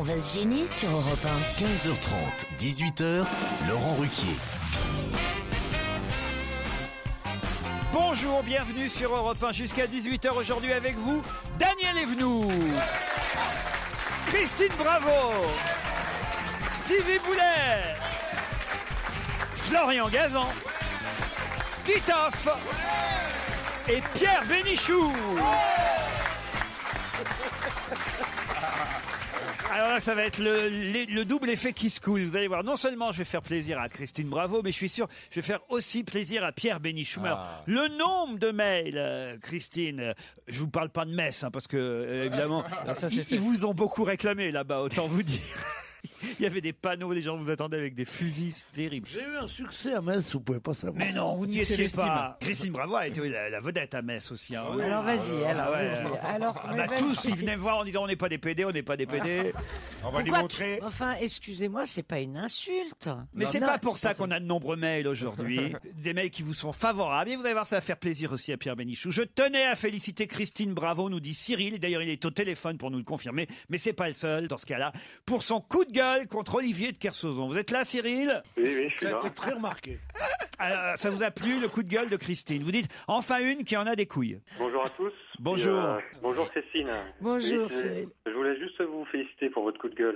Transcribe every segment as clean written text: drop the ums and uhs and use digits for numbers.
va se gêner sur Europe 1. 15h30, 18h, Laurent Ruquier. Bonjour, bienvenue sur Europe 1 jusqu'à 18h aujourd'hui avec vous, Daniel Evenou, Christine Bravo, Stevie Boulet, Florian Gazan, Titoff et Pierre Bénichou. Alors là, ça va être le double effet qui se coule. Vous allez voir, non seulement je vais faire plaisir à Christine Bravo, mais je suis sûr je vais faire aussi plaisir à Pierre Bénichou. Alors, le nombre de mails, Christine, je vous parle pas de Metz, hein, parce que évidemment, ils vous ont beaucoup réclamé là-bas, autant vous dire. Il y avait des panneaux, les gens vous attendaient avec des fusils, c'est terrible. J'ai eu un succès à Metz, vous pouvez pas savoir. Mais non, vous n'y étiez pas. Christine Bravo a été la vedette à Metz aussi. Hein. Oui. Alors vas-y, Tous, ils venaient me voir en disant on n'est pas des PD, on n'est pas des PD. On va lui montrer. Enfin, excusez-moi, c'est pas une insulte. Mais c'est pas pour ça qu'on a de nombreux mails aujourd'hui. Des mails qui vous sont favorables. Et vous allez voir, ça va faire plaisir aussi à Pierre Bénichou. Je tenais à féliciter Christine Bravo, nous dit Cyril. D'ailleurs, il est au téléphone pour nous le confirmer. Mais c'est pas le seul, dans ce cas-là, pour son coup de gueule contre Olivier de Kersauzon. Vous êtes là, Cyril? Oui, je suis là. Ça a été très remarqué. Alors, ça vous a plu, le coup de gueule de Christine? Vous dites, enfin une qui en a des couilles. Bonjour à tous. Bonjour. Bonjour Christine. Bonjour Oui, Cyril. je voulais juste vous féliciter pour votre coup de gueule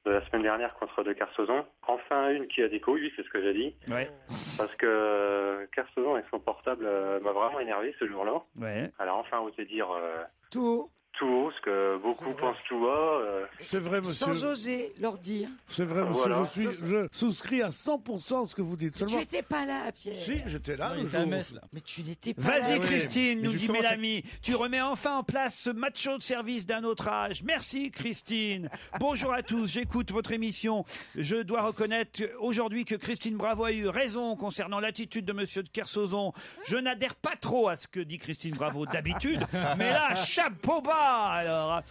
de la semaine dernière contre de Kersauzon. Enfin une qui a des couilles, oui, c'est ce que j'ai dit. Ouais. Parce que Kersauzon avec son portable m'a vraiment énervé ce jour-là. Ouais. Alors enfin osé dire Tout haut, tout haut, ce que beaucoup pensent tout bas. C'est vrai, monsieur. sans oser leur dire. C'est vrai, monsieur. Voilà. Je souscris à 100% ce que vous dites. Tu Seulement. étais pas là, Pierre. Si, j'étais là le il était jour. à Metz, là. Mais tu n'étais pas Vas-y, là. Christine, mais nous dit justement, Mélanie. Tu remets enfin en place ce macho de service d'un autre âge. Merci, Christine. Bonjour à tous. J'écoute votre émission. Je dois reconnaître aujourd'hui que Christine Bravo a eu raison concernant l'attitude de monsieur de Kersauzon. Je n'adhère pas trop à ce que dit Christine Bravo d'habitude. Mais là, chapeau bas, alors,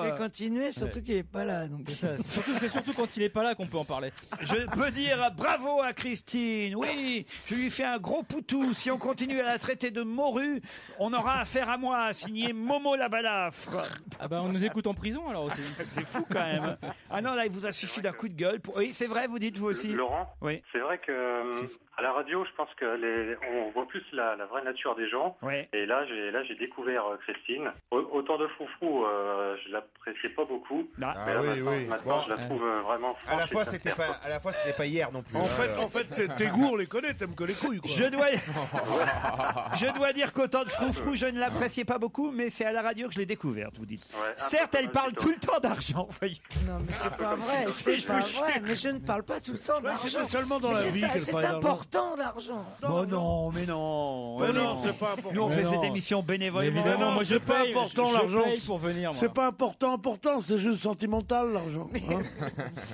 Je vais continuer, surtout qu'il est pas là. Donc C'est surtout quand il est pas là qu'on peut en parler. je peux dire bravo à Christine. Oui, je lui fais un gros poutou. Si on continue à la traiter de morue, on aura affaire à moi, signé Momo la balafre. Ah bah on nous écoute en prison alors aussi. C'est fou quand même. Ah non, là, il vous a suffi d'un coup de gueule. Oui, c'est vrai, vous dites vous aussi. Laurent, Oui. c'est vrai que à la radio, je pense que on voit plus la vraie nature des gens. Ouais. Et là, j'ai découvert Christine. Autant de froufrou, je l'appréciais pas beaucoup. Ah, Mais là, oui, oui. maintenant, Bon, je la trouve vraiment franche. À la et fois, sincère, c'était pas hier non plus. En fait, tes goûts, on les connaît, t'aimes que les couilles, quoi. je dois dire qu'autant de froufrou, je ne l'appréciais pas beaucoup, mais c'est à la radio que je l'ai découverte, vous dites. Ouais, Certes, un peu elle parle plutôt. tout le temps d'argent, vous voyez. non, mais c'est pas vrai. Si, C'est je pas vous vrai. Mais je ne parle pas tout le temps d'argent. C'est seulement dans Mais la c'est- vie qu'elle C'est parle d'argent. important l'argent. Oh non, mais non. Mais non, c'est pas important. Nous, on fait Mais cette non. émission bénévolement. Évidemment, non, moi je c'est pas paye, important, je l'argent. paye pour venir moi. C'est pas important, c'est juste sentimental, l'argent. Hein.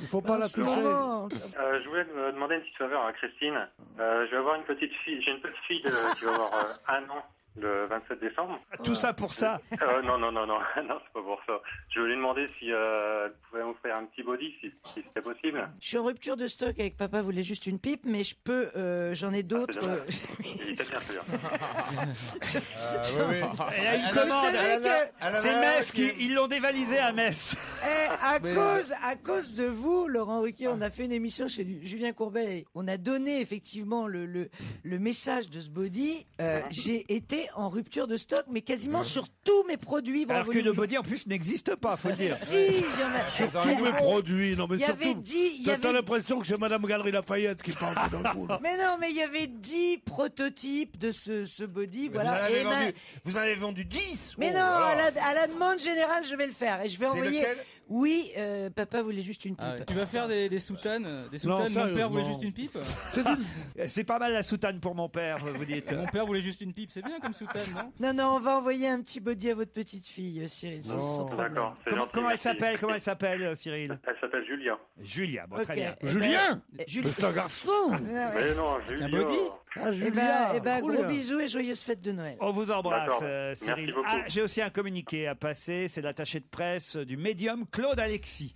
Il faut pas la toucher. Non, Je voulais me demander une petite faveur à Christine. Je vais avoir une petite fille. J'ai une petite fille qui va avoir un an le 27 décembre. Tout ça pour ça. Non, non, c'est pas pour ça. Je voulais lui demander si elle pouvait m'offrir un petit body, si c'était possible. je suis en rupture de stock avec papa voulait juste une pipe, mais je peux, j'en ai d'autres. C'est dommage. Il était bien sûr. Oui. Elle a une Vous commande. savez que, C'est Metz ils l'ont dévalisé à Metz. à cause de vous, Laurent Ruquier, on a fait une émission chez Julien Courbet. Et on a donné effectivement le message de ce body. J'ai été en rupture de stock, mais quasiment sur tous mes produits. Alors Bravo que le Joujou. body en plus n'existe pas, faut le dire. Si, il y en a. Tous mes produits, non mais Il y avait surtout, 10, il y t'as avait- l'impression que c'est Madame Galerie Lafayette qui parle tout d'un coup. là. Mais non, mais il y avait 10 prototypes de ce body, voilà. Et Vous en avez vendu 10. mais Oh non, là là. à la demande générale, je vais le faire. Et je vais envoyer. lequel Oui, papa voulait juste une pipe. Ah ouais. Tu vas faire des soutanes, mon père sérieusement. voulait juste une pipe. C'est pas mal la soutane pour mon père, vous dites. Mon père voulait juste une pipe, c'est bien comme soutane, non? Non, on va envoyer un petit body à votre petite fille, Cyril. sans problème. D'accord, c'est Comment, gentil. comment elle merci. s'appelle Comment elle s'appelle, Cyril? Elle s'appelle Julia. Julia, bon, Ok. très bien. Eh ben, Julien Julie. C'est un garçon. Ah ouais. Mais non, Un Julia. body Ah, Eh ben, gros bisous et joyeuses fêtes de Noël. On vous embrasse, D'accord. Cyril. Merci beaucoup. Ah, j'ai aussi un communiqué à passer. C'est l'attaché de presse du médium Claude Alexis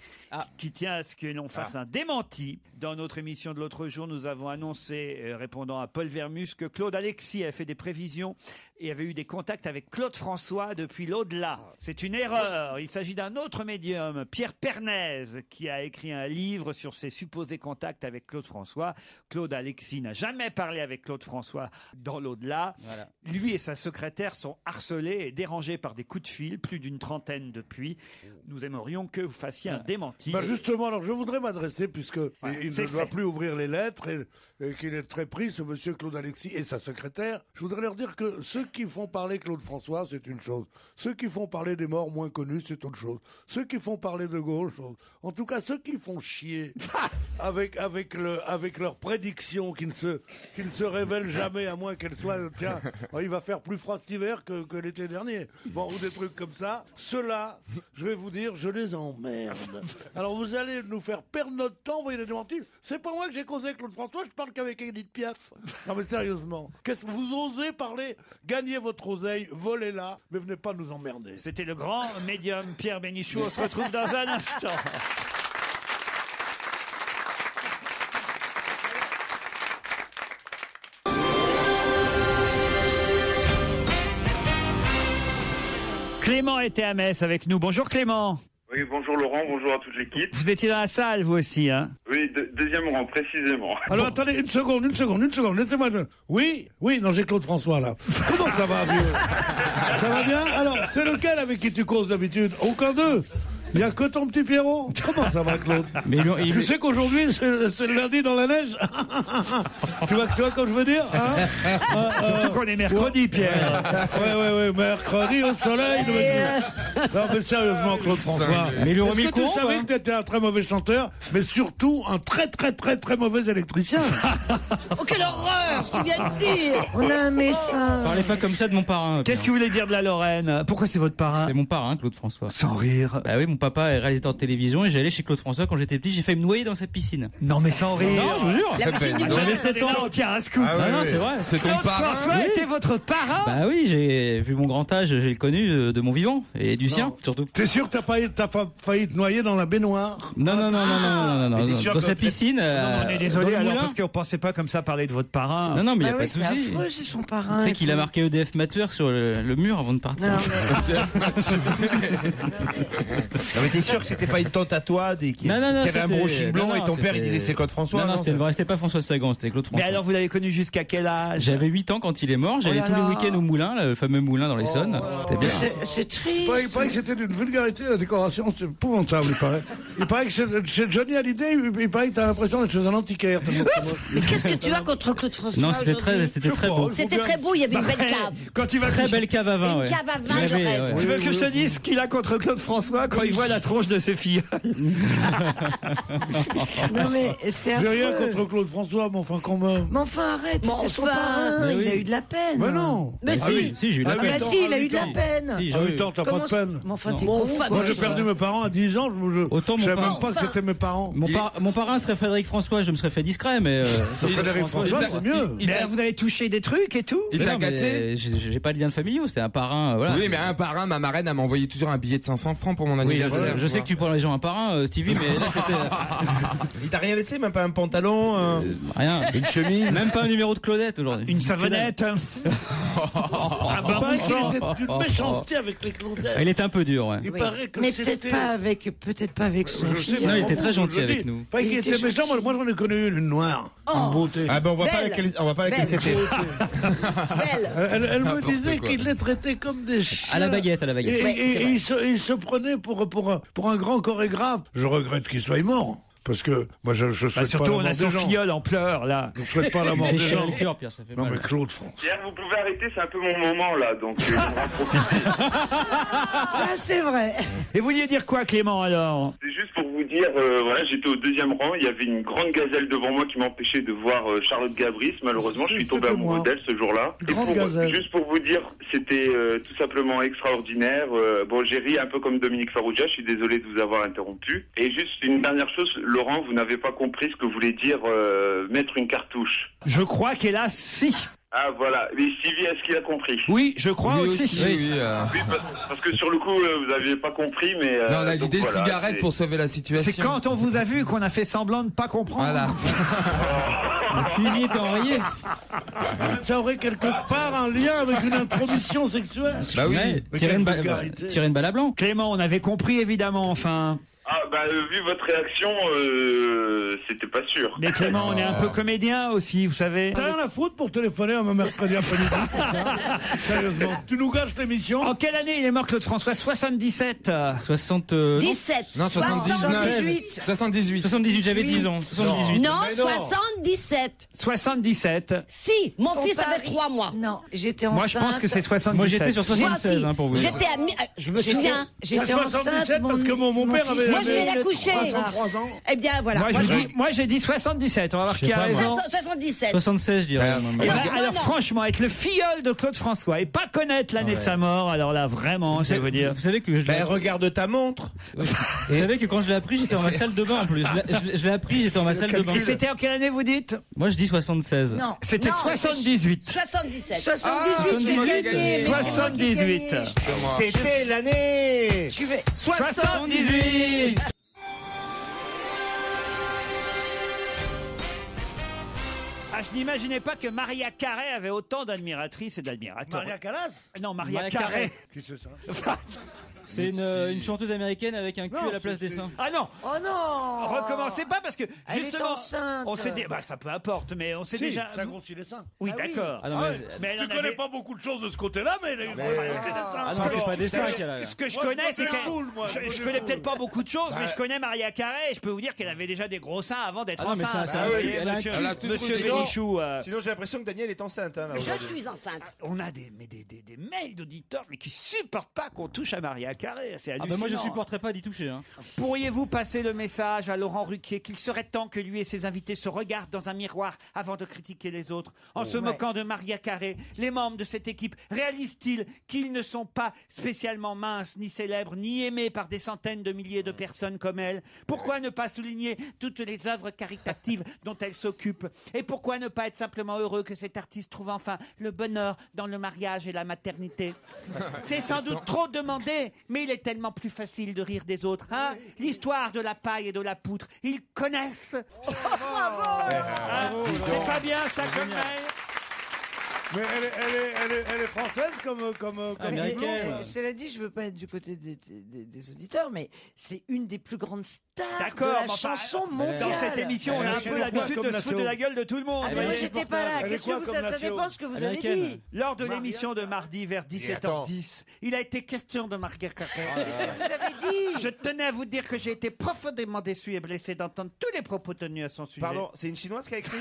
qui tient à ce que l'on fasse un démenti. Dans notre émission de l'autre jour, nous avons annoncé, répondant à Paul Vermus, que Claude Alexis a fait des prévisions et avait eu des contacts avec Claude François depuis l'au-delà. C'est une erreur. Il s'agit d'un autre médium, Pierre Pernaise, qui a écrit un livre sur ses supposés contacts avec Claude François. Claude Alexis n'a jamais parlé avec Claude François dans l'au-delà. Voilà. Lui et sa secrétaire sont harcelés et dérangés par des coups de fil, plus d'une trentaine depuis. Nous aimerions que vous fassiez un démenti. Bah justement, alors je voudrais m'adresser, puisque il c'est ne doit fait. plus ouvrir les lettres et qu'il est très pris, ce monsieur Claude Alexis et sa secrétaire. Je voudrais leur dire que ceux qui font parler Claude François, c'est une chose. Ceux qui font parler des morts moins connus, c'est autre chose. Ceux qui font parler de Gaulle, chose. En tout cas, ceux qui font chier avec leurs prédictions qui ne se révèlent jamais, à moins qu'elles soient, tiens, il va faire plus froid cet hiver que l'été dernier. Bon, ou des trucs comme ça. Ceux-là, je vais vous dire, je les emmerde. Alors vous allez nous faire perdre notre temps, vous voyez les démentis. C'est pas moi que j'ai causé avec Claude François, je parle qu'avec Edith Piaf. Non mais sérieusement, qu'est-ce que vous osez parler? Gagnez votre oseille, volez-la, mais venez pas nous emmerder. C'était le grand médium Pierre Bénichou. On se retrouve dans un instant. Clément était à Metz avec nous. Bonjour Clément. Oui, bonjour Laurent, bonjour à toute l'équipe. Vous étiez dans la salle, vous aussi, hein? Oui, deuxième rang, précisément. Alors attendez, une seconde, laissez-moi... Oui, non, j'ai Claude François là. Comment ça va, vieux? Ça va bien? Alors, c'est lequel avec qui tu causes d'habitude? Aucun d'eux? Il n'y a que ton petit Pierrot? Comment ça va, Claude? Mais tu sais qu'aujourd'hui, c'est le lundi dans la neige? tu vois comme je veux dire, hein? Surtout qu'on est mercredi, Pierre. Ouais, mercredi au soleil. Non, mais sérieusement, Claude François. Mais il lui remet Est-ce que le tu courant, savais hein que tu étais un très mauvais chanteur, mais surtout un très mauvais électricien? Oh, quelle horreur, ce que tu viens de dire. On a un médecin. Parlez pas comme ça de mon parrain. Qu'est-ce que vous voulez dire de la Lorraine? Pourquoi c'est votre parrain? C'est mon parrain, Claude François. Sans rire. Bah oui, mon papa est réalisateur de télévision et j'allais chez Claude François quand j'étais petit, j'ai failli me noyer dans sa piscine. Non mais sans rire. Non, je vous jure. La piscine du J'avais Gaulle. 7 ans. On tient un scoop. Ah non, c'est vrai. C'est ton Claude parrain. François était votre parrain? Bah oui, j'ai vu mon grand âge, j'ai le connu de mon vivant et du sien surtout. T'es sûr que t'as failli te noyer dans la baignoire? Non, t'es sûr dans que- sa piscine. On est désolé dans le alors moulin. parce qu'on pensait pas comme ça parler de votre parrain. Non, mais il y a Bah pas oui, de c'est souci. affreux, c'est son parrain. Tu sais qu'il a marqué EDF Matter sur le mur avant de partir. Non, Non, mais t'es sûr que c'était pas une tante à toi qui Non, avait un c'était- broching blanc non, et ton père il c'était- disait c'est Claude François? Non, c'était pas François Sagan, c'était Claude Mais François. alors vous l'avez connu jusqu'à quel âge? J'avais 8 ans quand il est mort, j'allais là tous les là. week-ends au moulin, le fameux moulin dans l'Essonne. C'était bien. c'est triste. Il paraît que c'était d'une vulgarité, la décoration, c'est épouvantable, il paraît. Il paraît que chez Johnny Hallyday, il paraît que t'as l'impression d'être chez un antiquaire. tellement c'est moche. Mais qu'est-ce que tu as contre Claude François? Non, c'était très beau. C'était très beau, il y avait une belle cave. Quand tu vas Très belle cave à vin, Une ouais. cave à vin, Il y je avait, rêve. ouais. Tu veux que je te dise ce qu'il a contre Claude François quand il voit la tronche de ses filles? Non mais c'est J'ai rien affreux. contre Claude François, mais enfin quand même. Mais enfin arrête, Mais c'était son enfin. parrain. Mais Il oui. a eu de la peine. Mais non. Mais Ah si. oui, si, j'ai eu de la Ah peine. Bah si, il a eu de la peine. Si, À j'ai 8 ans, t'as pas Comment de peine. Mais enfin, Non. t'es Bon, con. enfin, Moi, j'ai mais- perdu mes parents à 10 ans, Autant je mon savais parrain. même pas que c'était mes parents. Mon parrain serait Frédéric François, je me serais fait discret, mais. Frédéric François, c'est mieux. Mais alors, vous avez touché des trucs et tout? Il Mais t'a non, mais gâté? j'ai pas de lien familiaux, c'est un parrain, voilà. Oui, mais un parrain, ma marraine, elle m'a envoyé toujours un billet de 500 francs pour mon Oui, anniversaire. je sais que tu prends les gens un parrain, Stevie, mais là, c'était Il t'a rien laissé, même pas un pantalon, rien. une chemise? Même pas un numéro de Claudette aujourd'hui. Une savonnette? Un Il paraît qu'il bain était d'une méchanceté avec les Claudettes. Il était un peu dur, ouais. Il paraît que Mais c'était... peut-être pas avec son Je sais, fils. Non, il était très gentil je le avec dis. nous. Il paraît qu'il Il était était méchant, gentil. moi j'en ai connu une noire, une beauté. Ah ben on voit pas Belle. laquelle, on voit pas laquelle Belle. c'était. Belle. Elle me N'importe disait quoi. qu'il les traitait comme des chiens. À la baguette. Et, Ouais, c'est vrai. il se prenait pour un grand chorégraphe. Je regrette qu'il soit mort. Parce que moi je souhaite pas Surtout, la on mort a des son gens. filleul en pleurs, là. Je souhaite pas la mort des Déchirer gens. le cœur, Pierre, ça fait Non mal. mais Claude François. Pierre, vous pouvez arrêter, c'est un peu mon moment là, donc j'aimerais en profiter. Ça, c'est vrai. Et vous vouliez dire quoi, Clément, alors? C'est juste pour vous dire, voilà, j'étais au deuxième rang, il y avait une grande gazelle devant moi qui m'empêchait de voir Charlotte Gabris. Malheureusement, je suis tombé amoureux d'elle ce jour-là. Juste pour vous dire, c'était tout simplement extraordinaire. Bon, j'ai ri un peu comme Dominique Farrugia, je suis désolé de vous avoir interrompu. Et juste une dernière chose, Laurent, vous n'avez pas compris ce que voulait dire mettre une cartouche. Je crois qu'hélas, si. Ah voilà, mais Stevie, est-ce qu'il a compris? Oui, je crois aussi. Oui, Oui, parce que sur le coup, vous n'aviez pas compris, mais... Non, on a dit donc des voilà, cigarettes pour sauver la situation. C'est quand on vous a vu qu'on a fait semblant de ne pas comprendre. Voilà. Le fusil était enrayé. Ça aurait quelque part un lien avec une intromission sexuelle. Bah oui. Ouais, Mais tirer quelle une balle vulgarité. tirer une balle à blanc. Clément, on avait compris évidemment, enfin. Ah bah vu votre réaction, c'était pas sûr. Mais Clément, on est un peu comédien aussi, vous savez. T'as rien à foutre pour téléphoner un mercredi après-midi pour ça? Sérieusement, tu nous gâches l'émission. En quelle année il est mort Claude François? 77. 17. Non, 78. 78. J'avais 10 ans. 78. Non, Mais non. 77. 77. Si, mon On fils parie- avait 3 mois. Non, j'étais enceinte. Moi, je pense que c'est 77. Moi, j'étais sur Moi 76, aussi. pour vous dire. J'étais à je me souviens. J'étais 77 parce que mon père fils avait- Moi, je vais avait l'accoucher. 3 ans. Eh bien, voilà. Moi, j'ai dit 77. On va voir qui a pas, moi. raison. 77. 76, je dirais. Eh ben, Non, alors non. franchement, être le filleul de Claude François et pas connaître l'année de sa mort, alors là vraiment, je vais vous dire. Vous savez que je l'ai. Ben, regarde ta montre. Vous savez que quand je l'ai appris, j'étais dans ma salle de bain en plus. Je l'ai appris, j'étais dans ma salle de bain. Et c'était en quelle année vous dites? Moi, je dis 76. Non. C'était Non, 78. 77. 78, j'ai gagné. mais c'est moi qui ai 78. gagné. C'était l'année. Tu vais. 78. Ah, je n'imaginais pas que Maria Carey avait autant d'admiratrices et d'admirateurs. Maria Callas? Non, Maria Maria Carey. Carey. Qui c'est ça? C'est une chanteuse américaine avec un cul à la place des seins. Ah non, Oh non. recommencez pas parce que Elle est justement, enceinte. on s'est dit, bah ça peu importe, mais on s'est Si, déjà. ça grossit les seins. Oui, Ah oui. d'accord. Ah non, Ah mais- ouais. Mais elle Tu en connais avait- pas beaucoup de choses de ce côté-là, mais elle a une Ah non, c'est pas des seins qu'elle a. Ce que je Moi, connais, je c'est me qu'elle. défoule, moi, je me Je connais défoule. peut-être pas beaucoup de choses, mais je connais Maria Carey et je peux vous dire qu'elle avait déjà des gros seins avant d'être Ah non, mais enceinte. c'est un Vous cul, voyez, elle a un monsieur, cul. Elle a tout monsieur grossi. Bénichou, Sinon, j'ai l'impression que Daniel est enceinte. Hein, là, Je aujourd'hui. suis enceinte. on a des mails d'auditeurs mais qui supportent pas qu'on touche à Maria Carey. C'est Ah hallucinant. ben moi, je supporterais pas d'y toucher. Hein. Pourriez-vous passer le message à Laurent Ruquier qu'il serait temps que lui et ses invités se regardent dans un miroir avant de critiquer les autres? En se moquant de Maria Carey, les membres de cette équipe réalisent-ils qu'ils ne sont pas spécialement minces, ni célèbres, ni aimés par des centaines de milliers de personnes comme elle? Pourquoi ne pas souligner toutes les œuvres caritatives dont elle s'occupe? Et pourquoi ne pas être simplement heureux que cet artiste trouve enfin le bonheur dans le mariage et la maternité? C'est sans doute trop demandé, mais il est tellement plus facile de rire des autres. Hein? L'histoire de la paille et de la poutre, ils connaissent. Hein? C'est pas bien ça comme mail. Mais elle est française comme Américaine. Cela dit, je veux pas être du côté des auditeurs, mais c'est une des plus grandes stars D'accord, de la mais enfin, chanson dans mondiale. cette émission, on a un Elle peu est l'habitude quoi de comme se foutre de la gueule de tout le monde. Ah, vous mais moi, voyez. j'étais pas là. Elle est Qu'est-ce que quoi vous, comme ça nation? dépend ce que vous avez Américaine. dit. Lors de l'émission de mardi vers 17h10, il a été question de Maria Carey. Qu'est-ce que vous avez dit? Je tenais à vous dire que j'ai été profondément déçu et blessé d'entendre tous les propos tenus à son sujet. Pardon, c'est une chinoise qui a écrit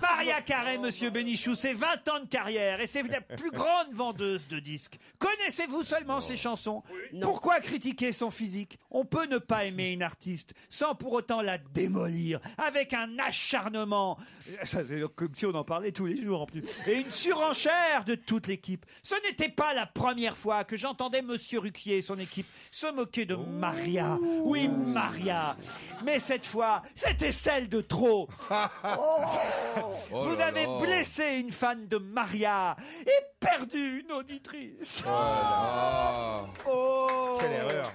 Maria Carey, monsieur Bénichou, c'est 20 ans de carrière et c'est la plus grande vendeuse de disques. Connaissez-vous seulement ses chansons? Pourquoi critiquer son physique? On peut ne pas aimer une artiste sans pour autant la démolir avec un acharnement. Ça, c'est comme si on en parlait tous les jours en plus. Et une surenchère de toute l'équipe. Ce n'était pas la première fois que j'entendais monsieur Ruquier et son équipe se moquer de Maria. Oui, Maria. Mais cette fois, c'était celle de trop. Vous avez blessé une fan de Maria et perdu une auditrice. Quelle erreur.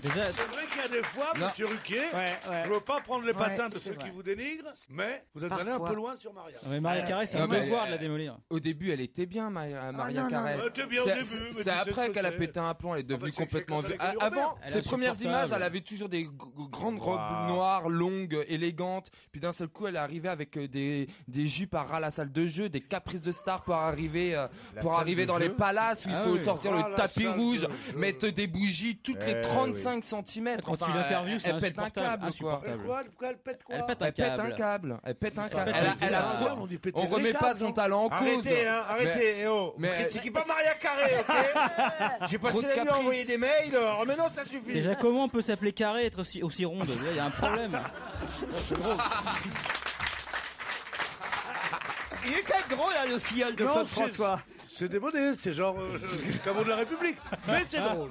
Déjà, C'est vrai qu'il y a des fois, Non. monsieur Ruquier, Ouais. je ne veux pas prendre les patins de c'est ceux vrai. qui vous dénigrent, mais vous êtes allé un Parfois. peu loin sur Maria. mais Maria Carey, c'est Non, un mais, devoir de la démolir. Au début, elle était bien, Maria non, Carey. non. Elle était bien au C'est- début, mais tu C'est sais après ce qu'elle a que pété un plomb, elle est devenue c'est complètement quand elle vue. a connu Avant, Robert. Elle ses est premières insupportable. images, elle avait toujours des grandes robes noires, longues, élégantes. Puis d'un seul coup, elle est arrivée avec des jupes à ras la salle de jeu, des caprices de star pour arriver dans les palaces où il Ah faut oui. sortir Ah, le la tapis salle rouge, de jeu. mettre des bougies toutes les 35 cm. quand tu l'interviews, c'est elle pète un insupportable. câble, quoi. insupportable. Quoi, elle pète quoi Elle pète un Elle pète un câble. câble. Elle pète un câble. pète un Elle a câble. trop. On dit péter On les remet câbles, pas son non talent en cause. Arrêtez, hein, arrêtez, eh oh. Mais- Critiquez pas Maria Carré, ok. J'ai Trop passé de la nuit à caprices. envoyer des mails. Oh, mais non, ça suffit. Déjà, comment on peut s'appeler carré et être aussi ronde? Il y a un problème. Il est quand même drôle, là, le filleul de Non, Claude c'est- François. C'est démodé, c'est genre caveau de la République. Mais c'est drôle.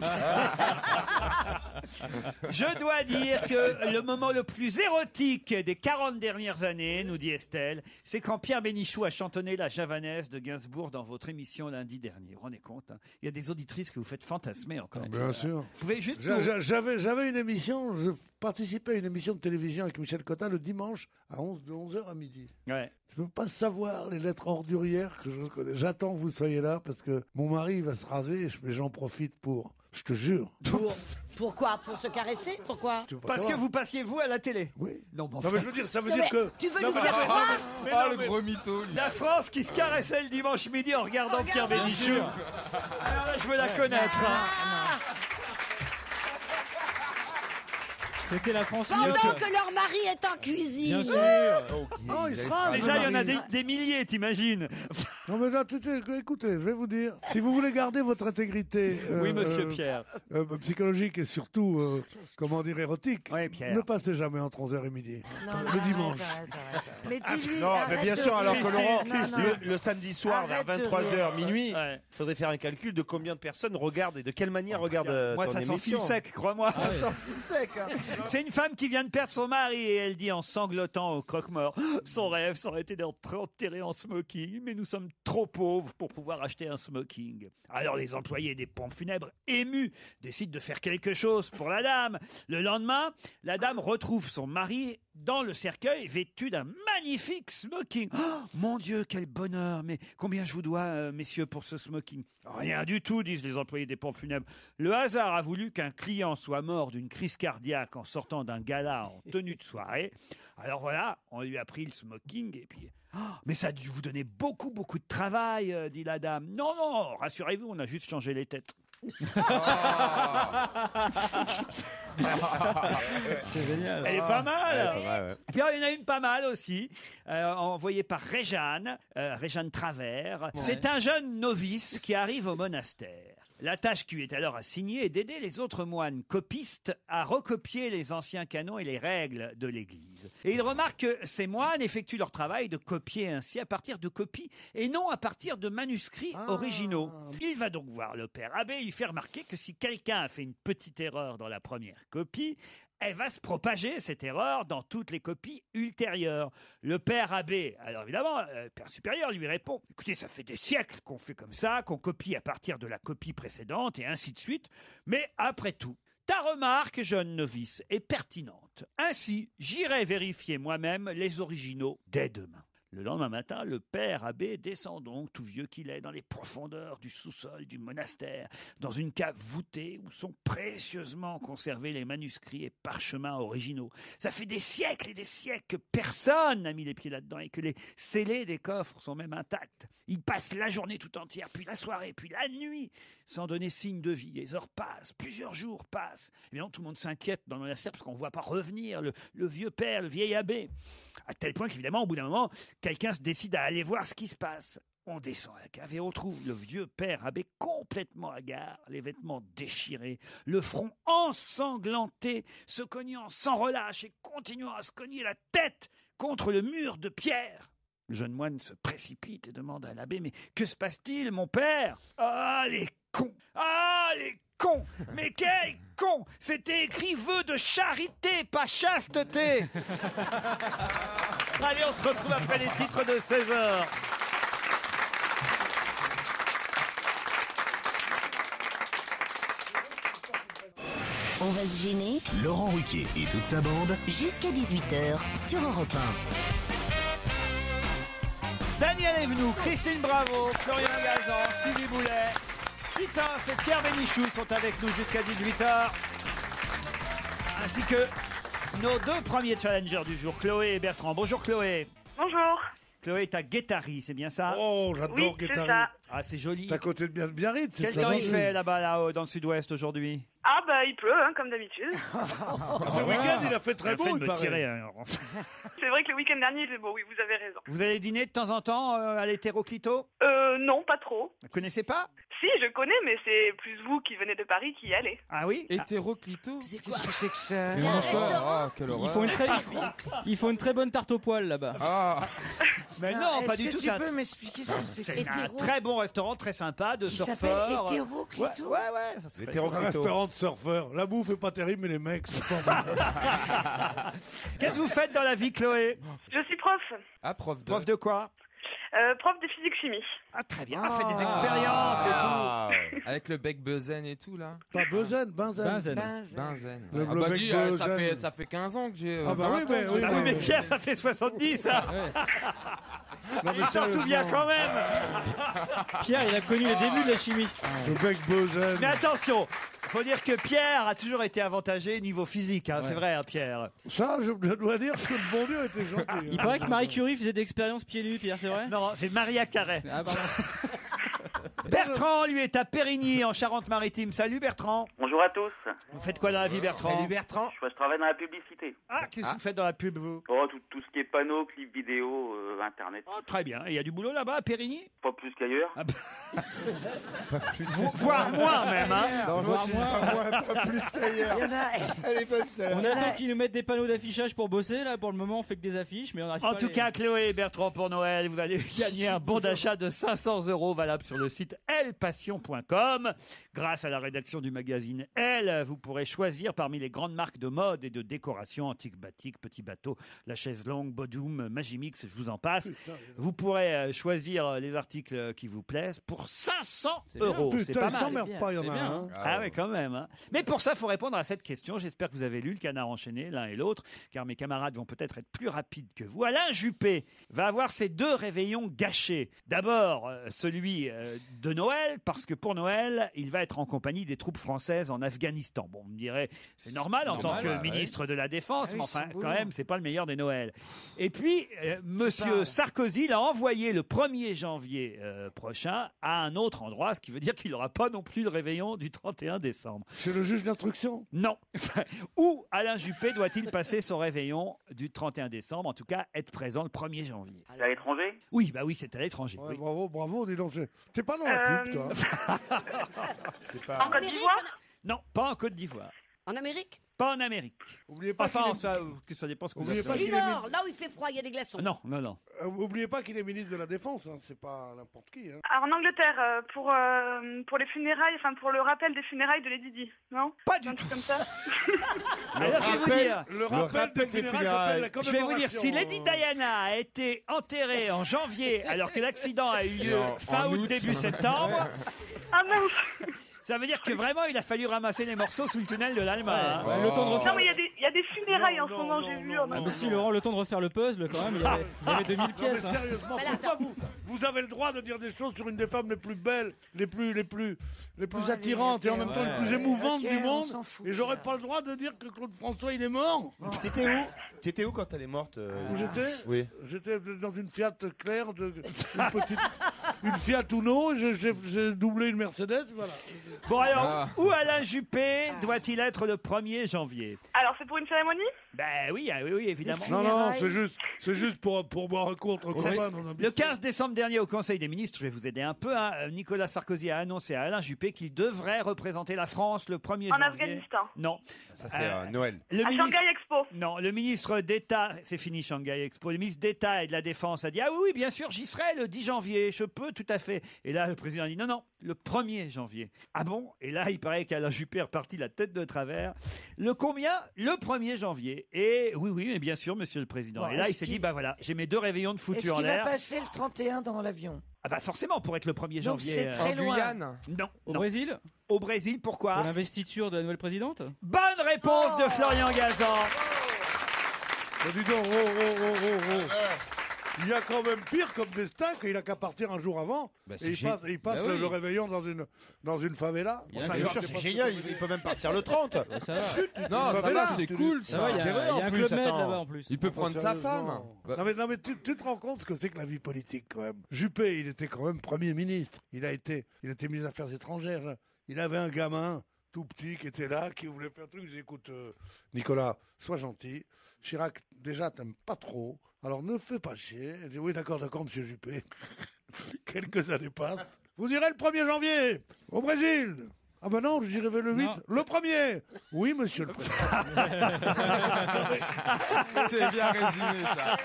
Je dois dire que le moment le plus érotique des 40 dernières années, nous dit Estelle, c'est quand Pierre Bénichou a chantonné la javanaise de Gainsbourg dans votre émission lundi dernier. Vous vous rendez compte, hein? Il y a des auditrices que vous faites fantasmer encore. Bien sûr. Vous pouvez juste... J'avais une émission, je participais à une émission de télévision avec Michel Cotin le dimanche de 11h à midi. Ouais. Tu peux pas savoir les lettres ordurières que je connais. J'attends que vous soyez là parce que mon mari va se raser et j'en profite pour. Je te jure. Pourquoi? Pour se caresser? Pourquoi? Tu veux pas Parce que savoir. vous passiez, vous, à la télé. Oui. Non, bon, Non mais je veux dire, ça veut Non, dire mais que. tu veux Non, nous mais- faire croire mais Oh, non, le mais- gros mytho, lui. la France qui se caressait le dimanche midi en regardant Pierre Bénichou. Alors là, je veux la connaître. hein. C'était la France Pendant miotte. que leur mari est en cuisine. Bien sûr. Oh, il se rase, Déjà, le il y en a mari. des milliers, t'imagines? Non mais là, écoutez, je vais vous dire, si vous voulez garder votre intégrité Oui, monsieur Pierre. psychologique et surtout, comment dire, érotique, Oui, Pierre. ne passez jamais entre 11h et midi. Non, le dimanche. Mais dis-lui, Non, mais bien arrête sûr, de alors que rire. Laurent, Non, non. le samedi soir vers Arrête de 23h minuit, Ouais. il faudrait faire un calcul de combien de personnes regardent et de quelle manière regardent Moi, ton ça s'en émission. file sec, crois-moi. Ça s'en file sec. Hein. C'est une femme qui vient de perdre son mari et elle dit en sanglotant au croque-mort, son rêve, ça aurait été d'être enterré en smoking, mais nous sommes trop pauvres pour pouvoir acheter un smoking. Alors les employés des pompes funèbres, émus, décident de faire quelque chose pour la dame. Le lendemain, la dame retrouve son mari dans le cercueil, vêtu d'un magnifique smoking. Oh, mon Dieu, quel bonheur! Mais combien je vous dois, messieurs, pour ce smoking? Rien du tout, disent les employés des pompes funèbres. Le hasard a voulu qu'un client soit mort d'une crise cardiaque en sortant d'un gala en tenue de soirée. Alors voilà, on lui a pris le smoking et puis... Oh, mais ça a dû vous donner beaucoup, beaucoup de travail, dit la dame. Non, non, rassurez-vous, on a juste changé les têtes. C'est génial. Elle est pas mal. Ouais, c'est vrai, ouais. Puis il y en a une pas mal aussi, envoyée par Réjeanne Travers. C'est un jeune novice qui arrive au monastère. La tâche qui lui est alors assignée est d'aider les autres moines copistes à recopier les anciens canons et les règles de l'Église. Et il remarque que ces moines effectuent leur travail de copier ainsi à partir de copies et non à partir de manuscrits originaux. Il va donc voir le père abbé et lui fait remarquer que si quelqu'un a fait une petite erreur dans la première copie, elle va se propager, cette erreur, dans toutes les copies ultérieures. Le père abbé, alors évidemment, le père supérieur lui répond « Écoutez, ça fait des siècles qu'on fait comme ça, qu'on copie à partir de la copie précédente, et ainsi de suite. Mais après tout, ta remarque, jeune novice, est pertinente. Ainsi, j'irai vérifier moi-même les originaux dès demain. » Le lendemain matin, le père abbé descend donc, tout vieux qu'il est, dans les profondeurs du sous-sol du monastère, dans une cave voûtée où sont précieusement conservés les manuscrits et parchemins originaux. Ça fait des siècles et des siècles que personne n'a mis les pieds là-dedans et que les scellés des coffres sont même intacts. Il passe la journée tout entière, puis la soirée, puis la nuit, sans donner signe de vie. Les heures passent, plusieurs jours passent. Évidemment, tout le monde s'inquiète dans le monastère parce qu'on ne voit pas revenir le vieux père, le vieil abbé. À tel point qu'évidemment, au bout d'un moment, quelqu'un se décide à aller voir ce qui se passe. On descend à la cave et on trouve le vieux père abbé complètement hagard, les vêtements déchirés, le front ensanglanté, se cognant sans relâche et continuant à se cogner la tête contre le mur de pierre. Le jeune moine se précipite et demande à l'abbé « Mais que se passe-t-il, mon père ?»« Ah, les cons ! Ah, les cons ! Mais quel con ! C'était écrit vœu de charité, pas chasteté !» Allez, on se retrouve après les titres de 16h. On va se gêner. Laurent Ruquier et toute sa bande. Jusqu'à 18h sur Europe 1. Daniel Evenou, Christine Bravo, Florian Gazan, Stevie Boulet, Titoff et Pierre Bénichou sont avec nous jusqu'à 18h. Ainsi que nos deux premiers challengers du jour, Chloé et Bertrand. Bonjour Chloé. Bonjour. Chloé est à Guétari, c'est bien ça? Oh, j'adore Oui, c'est Guétari. ça. Ah, c'est joli. C'est à côté de Biarritz. Quel temps il fait là-bas, dans le sud-ouest aujourd'hui? Ah bah il pleut, hein, comme d'habitude. Ce week-end, il a fait très beau, il paraît. C'est vrai que le week-end dernier il était beau, oui, vous avez raison. Vous allez dîner de temps en temps à l'hétéroclito? Non, pas trop. Vous connaissez pas? Si, je connais, mais c'est plus vous qui venez de Paris qui y allez. Ah oui? Hétéroclito. Qu'est-ce que c'est que ça? Ils mangent quoi? Ah, quelle Ils horreur. font une très bonne tarte aux poils là-bas. Ah. Mais non, pas du tout. Est-ce que tu peux m'expliquer ce que c'est? C'est un très bon restaurant, très sympa, de Qui surfeurs. s'appelle Hétéroclito. Ouais, ça s'appelle Un restaurant de surfeurs. La bouffe est pas terrible, mais les mecs sont pas bons. Qu'est-ce que vous faites dans la vie, Chloé? Je suis prof. Ah, prof de... Prof de quoi? Prof de physique-chimie. Ah, très bien, fait des expériences et tout. Avec le bec benzène et tout, là. Pas benzen, benzen. Benzène. Le Ah bah bec dis, benzène. ça fait 15 ans que j'ai... Ah bah 20 oui, ans mais que oui, j'ai- Ah oui, mais Pierre, ça fait 70, ça. Il s'en souvient quand même. Pierre, il a connu les débuts de la chimie. Le bec benzen. Mais attention, faut dire que Pierre a toujours été avantagé niveau physique, hein, Ouais. c'est vrai, hein, Pierre. Ça, je dois dire que le bon Dieu était gentil. Il paraît que Marie Curie faisait des expériences pieds nus, Pierre, c'est vrai? Non, c'est Maria Carré. Ah, pardon. Bertrand, lui, est à Périgny, en Charente-Maritime. Salut Bertrand. Bonjour à tous. Vous faites quoi dans la vie, Bertrand? Bertrand. Je travaille dans la publicité. Ah, qu'est-ce que vous faites dans la pub, vous? Oh, tout ce qui est panneaux, clips vidéo, internet. Oh, très bien. Et il y a du boulot là-bas à Périgny? Pas plus qu'ailleurs. Ah bah. Voire moins même, hein? Non, moi, tu dis pas moi, pas plus qu'ailleurs. Il y en a. Elle est bonne, celle-là. On attend qu'ils nous mettent des panneaux d'affichage pour bosser. Là, pour le moment, on fait que des affiches, mais on arrive pas En à tout les- cas, Chloé et Bertrand, pour Noël, vous allez gagner un bon d'achat de 500 € valable sur le site elpassion.com. Grâce à la rédaction du magazine Elle, vous pourrez choisir parmi les grandes marques de mode et de décoration, Antique Batik, Petit Bateau, La Chaise Longue, Bodum, Magimix, je vous en passe. Vous pourrez choisir les articles qui vous plaisent pour 500 €. C'est Putain, pas ils mal. s'emmerdent pas, il y en a un. Ah oui, quand même. Hein. Mais pour ça, il faut répondre à cette question. J'espère que vous avez lu le Canard enchaîné, l'un et l'autre, car mes camarades vont peut-être être plus rapides que vous. Alain Juppé va avoir ses 2 réveillons gâchés. D'abord, celui de Noël, parce que pour Noël, il va être en compagnie des troupes françaises en Afghanistan. Bon, on me dirait, c'est normal en tant que ministre de la Défense, mais enfin, quand même, c'est pas le meilleur des Noëls. Et puis, Monsieur Sarkozy l'a envoyé le 1er janvier prochain à un autre endroit, ce qui veut dire qu'il n'aura pas non plus le réveillon du 31 décembre. C'est le juge d'instruction? Non. Où Alain Juppé doit-il passer son réveillon du 31 décembre, en tout cas être présent le 1er janvier? C'est à l'étranger? Oui, bah oui, c'est à l'étranger. Ouais, Oui. bravo, dis donc. T'es pas dans la pub, toi. En Côte d'Ivoire? Non, pas en Côte d'Ivoire. En Amérique? Pas en Amérique. Oubliez pas Enfin, qu'il est- ça dépend ce que vous Oubliez appelez. pas Du qu'il est Nord, là où il fait froid, il y a des glaçons. Non, non, non. Oubliez pas qu'il est ministre de la Défense, hein. C'est pas n'importe qui. Hein. Alors, en Angleterre, pour les funérailles, enfin pour le rappel des funérailles de Lady Di, non? Pas du Un tout. truc comme ça. Alors, je vais vous dire, Le rappel des funérailles s'appelle la je vais vous dire, commémoration. si Lady Diana a été enterrée en janvier, alors que l'accident a eu lieu fin août, début septembre, Ah mince. ça veut dire que vraiment, il a fallu ramasser les morceaux sous le tunnel de l'Alma. hein. Ouais, le temps de refaire. Non, mais il y a des funérailles en ce moment, j'ai vu. Ah, mais si, Laurent, le temps de refaire le puzzle, quand même, il y avait 2000 Non, mais pièces. hein. sérieusement, Voilà, pourquoi vous avez le droit de dire des choses sur une des femmes les plus belles, les plus attirantes et en même temps les plus émouvantes ok, du on monde, s'en fout, et j'aurais ça. pas le droit de dire que Claude François il est mort. T'étais où quand elle est morte Où j'étais Oui. J'étais dans une Fiat Claire, une Fiat Uno, j'ai doublé une Mercedes, voilà. Bon alors, où Alain Juppé doit-il être le 1er janvier? Alors, c'est pour une cérémonie? Ben oui, oui, évidemment. Non, c'est juste pour boire un coup entre copains. Le 15 décembre dernier, au Conseil des ministres, je vais vous aider un peu, hein, Nicolas Sarkozy a annoncé à Alain Juppé qu'il devrait représenter la France le 1er En janvier. Afghanistan. Non. Ça, c'est Noël. Le À ministre... Shanghai Expo. Non, le ministre d'État, c'est fini Shanghai Expo, le ministre d'État et de la Défense a dit « Ah oui, bien sûr, j'y serai le 10 janvier, je peux tout à fait. » Et là, le président a dit « Non, le 1er janvier. » Ah bon? Et là, il paraît qu'Alain Juppé est reparti la tête de travers. Le combien? Le 1er janvier. Et oui, mais bien sûr, monsieur le président. Bon, et là, il est-ce s'est qu'il- dit « Bah voilà, j'ai mes 2 réveillons de Est-ce foutu en qu'il va l'air. passer le 31 dans l'avion? » Ah bah forcément, pour être le 1er Donc janvier. c'est très En loin. Guyane? Non. Au non. Brésil? Au Brésil, pourquoi? Pour l'investiture de la nouvelle présidente? Bonne réponse de Florian Gazan. Dis donc, il y a quand même pire comme destin qu'il a qu'à partir un jour avant. Bah, Et il passe Bah oui. le réveillon dans une favela. Il y a Enfin, un bien club- sûr, c'est génial. Il peut même partir le 30. Ça va. Non, ça favela, va, c'est tu cool, Ça va, il y a, C'est vrai, il y a en un plus, club med attends. là-bas en plus. Il peut prendre sa Sérieusement. femme. Bah, Non mais tu te rends compte ce que c'est que la vie politique quand même. Juppé, il était quand même Premier ministre. Il était ministre des Affaires étrangères. Il avait un gamin tout petit, qui était là, qui voulait faire un truc. J'ai dit, écoute, Nicolas, sois gentil. Chirac, déjà, t'aimes pas trop. Alors ne fais pas chier. Il dit, oui, d'accord, monsieur Juppé. Quelques années passent. Vous irez le 1er janvier au Brésil. Ah ben non, j'irai le 8. Non. Le 1er. Oui, monsieur le président. C'est bien résumé, ça.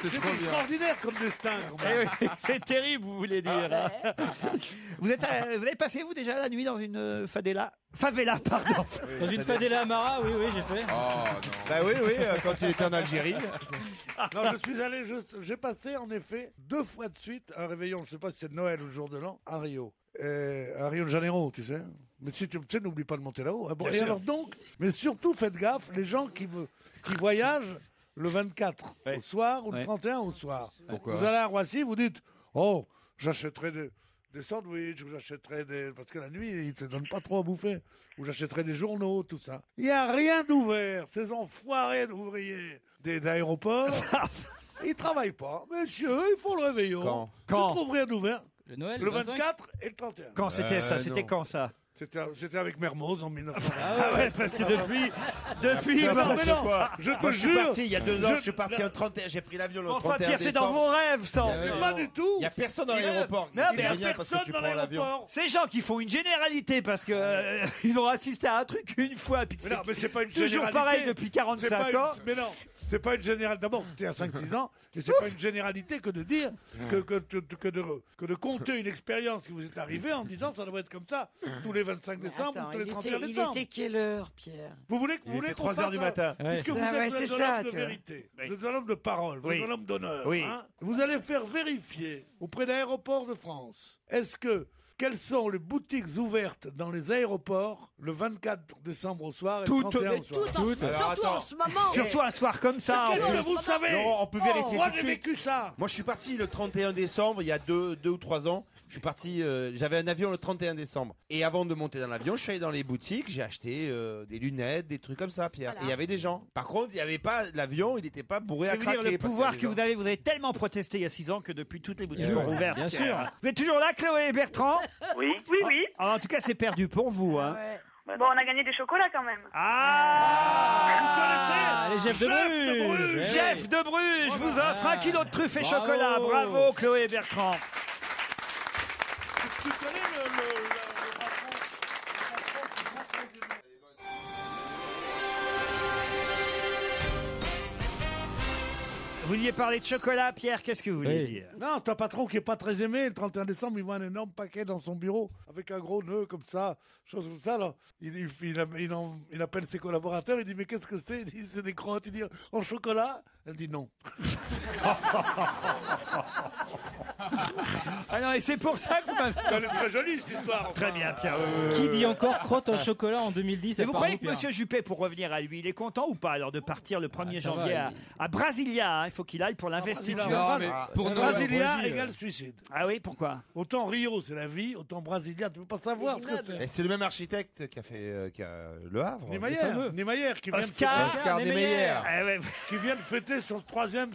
C'est trop bien. Extraordinaire comme destin, quand même. Eh oui, c'est terrible, vous voulez dire. Vous avez passé, vous, déjà la nuit dans une favela? Favela, pardon. Dans une favela Amara, oui, j'ai fait. Oh non. Bah oui, quand il était en Algérie. Non, je suis allé, j'ai passé en effet 2 fois de suite un réveillon, je sais pas si c'est Noël ou le jour de l'an, à Rio. À Rio de Janeiro, tu sais. Mais si tu sais, n'oublie pas de monter là-haut. Bon, et alors donc, mais surtout faites gaffe, les gens qui voyagent le 24 au soir ou le 31 au soir. Pourquoi? Vous allez à Roissy, vous dites, oh, j'achèterai des sandwichs, ou j'achèterai parce que la nuit, ils ne te donnent pas trop à bouffer. Ou j'achèterai des journaux, tout ça. Il n'y a rien d'ouvert. Ces enfoirés d'ouvriers d'aéroports, ils travaillent pas. Monsieur, il faut le réveillon. Quand Vous trouverez rien d'ouvert. Le Noël, Le 25? 24 et le 31. Quand c'était ça? C'était non. quand ça? C'était avec Mermoz en 1920. Ah ouais, parce que depuis. Non, mais non, je te Moi, je suis jure. parti il y a 2 ans, je suis parti en 31, j'ai pris l'avion le 31 Enfin, Pierre, c'est dans décembre. vos rêves, ça. en fait. Pas du tout. Il y a personne dans l'aéroport. Non, mais C'est Il y a génial parce que personne tu dans prends l'avion. l'aéroport. Ces gens qui font une généralité parce que ils ont assisté à un truc une fois, puis Mais non, mais c'est pas une toujours généralité. pareil depuis 45 ans. Mais non, c'est pas une généralité. D'abord, c'était à 5-6 ans, et c'est pas une généralité que de dire que de compter une expérience qui vous est arrivée en disant ça doit être comme ça tous les 25 décembre Attends, ou tous les il 31 était décembre. quelle heure, Pierre? Vous voulez Il était qu'on 3 heures fasse du un- matin. Puisque vous Ah ouais, êtes c'est un ça, homme de tu vois. vérité, vous êtes un homme de parole, vous Oui. êtes un homme d'honneur. Oui. Hein, vous allez faire vérifier auprès d'aéroports de France, quelles sont les boutiques ouvertes dans les aéroports le 24 décembre au soir et le Toutes. 31 Mais au soir. Surtout en ce moment. Surtout un soir comme ça. en Qu'est-ce que plus. vous savez? Non, on peut vérifier Moi, tout de j'ai suite. vécu ça. Moi, je suis parti le 31 décembre, il y a 2 ou 3 ans. Je suis parti, j'avais un avion le 31 décembre. Et avant de monter dans l'avion, je suis allé dans les boutiques, j'ai acheté des lunettes, des trucs comme ça, Pierre. Voilà. Et il y avait des gens. Par contre, il n'y avait pas, l'avion, il n'était pas bourré Ça à veut dire craquer. le parce pouvoir qu'il y que avait des vous avez tellement protesté il y a 6 ans que depuis toutes les boutiques Eh sont ouais, ouvertes. bien sûr. Vous êtes toujours là, Chloé et Bertrand? Oui. Oui. Ah, en tout cas, c'est perdu pour vous. Hein. Bon, on a gagné des chocolats quand même. Ah, Ah, les Jeff de Bruges. Jeff de Bruges vous offre 1 kilo de truffes et Bravo. chocolat. Bravo, Chloé et Bertrand. Tu connais Vous vouliez parler de chocolat, Pierre, qu'est-ce que vous vouliez dire? Non, ton patron qui est pas très aimé, le 31 décembre, il voit un énorme paquet dans son bureau, avec un gros nœud comme ça, chose comme ça. Alors, il appelle ses collaborateurs, il dit, mais qu'est-ce que c'est? Il dit, c'est des crottes. Il dit, en chocolat? Elle dit non. Ah non, et c'est pour ça que vous m'avez... Elle est très jolie, cette histoire. Très bien, Pierre. Qui dit encore crotte au chocolat en 2010? Et à vous part croyez que Pierre Monsieur Juppé, pour revenir à lui, il est content ou pas alors de partir le 1er ça janvier va, à Brasilia, hein, il faut qu'il aille pour l'investiture. Non, mais pour nous, Brasilia Brésil, égale suicide. Ah oui, pourquoi? Autant Rio, c'est la vie, autant Brasilia, tu peux pas savoir ce que c'est. Et c'est le même architecte qui a fait Le Havre. Niemeyer, qui vient de Oscar Oscar Niemeyer. Ah ouais, qui vient de fêter son 103e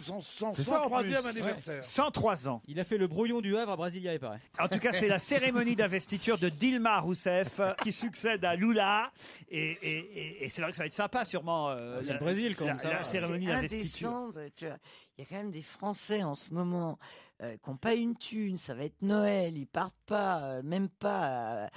anniversaire. 103 ans. Il a fait le brouillon du Havre à Brasilia, il paraît. En tout cas, c'est la cérémonie d'investiture de Dilma Rousseff qui succède à Lula. Et c'est vrai que ça va être sympa, sûrement. C'est le Brésil, quand même, ça La va. cérémonie C'est d'investiture. indécent, tu vois. Il y a quand même des Français en ce moment qui n'ont pas une thune. Ça va être Noël. Ils partent pas, même pas.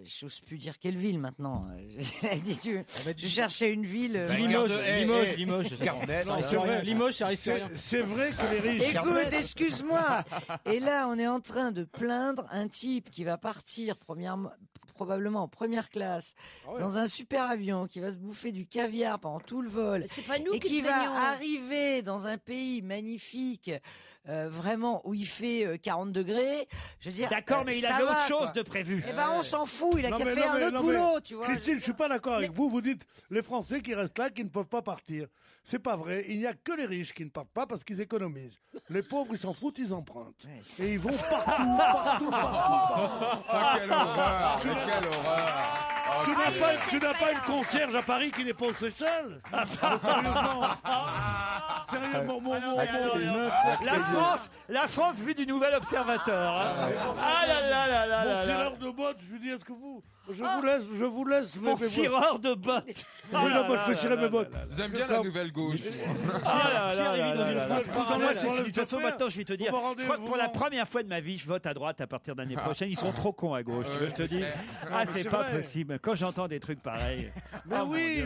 J'ose plus dire quelle ville maintenant. Je cherchais une ville. Limoges. Garnett, Ça risque c'est rien. Limoges, ça risque rien. C'est vrai que les riches. Écoute, excuse-moi. Et là, on est en train de plaindre un type qui va partir probablement en première classe dans un super avion, qui va se bouffer du caviar pendant tout le vol, C'est pas nous et qui plaignons. va arriver dans un pays magnifique, vraiment où il fait 40 degrés. Je veux dire, D'accord, mais il ça avait va, autre quoi. chose de prévu. Eh ben, on s'en fout. Il a Non, qu'à mais- faire non, un mais- autre non, mais- boulot, tu vois. Christine, je suis pas d'accord avec vous. Vous dites les Français qui restent là, qui ne peuvent pas partir. C'est pas vrai. Il n'y a que les riches qui ne partent pas parce qu'ils économisent. Les pauvres, ils s'en foutent, ils empruntent. Et ils vont partout. Ah, quelle horreur! Quelle horreur! Tu n'as pas une concierge à Paris qui n'est pas aux Seychelles? Sérieusement, La France vue du nouvel observateur. Hein. Ah là là là là là Mon là. serreur de bottes, je lui dis, est-ce que vous Je vous laisse. Mon cireur de bottes. Oui, là, moi, je fais cirer mes bottes. J'aime bien la nouvelle gauche. Pierre est dans une France parallèle. De toute façon, maintenant, je vais te dire, je crois que pour la première fois de ma vie, je vote à droite à partir de l'année prochaine. Ils sont trop cons à gauche, tu veux, je te dis. Ah, c'est pas possible. Quand j'entends des trucs pareils. Mais oui.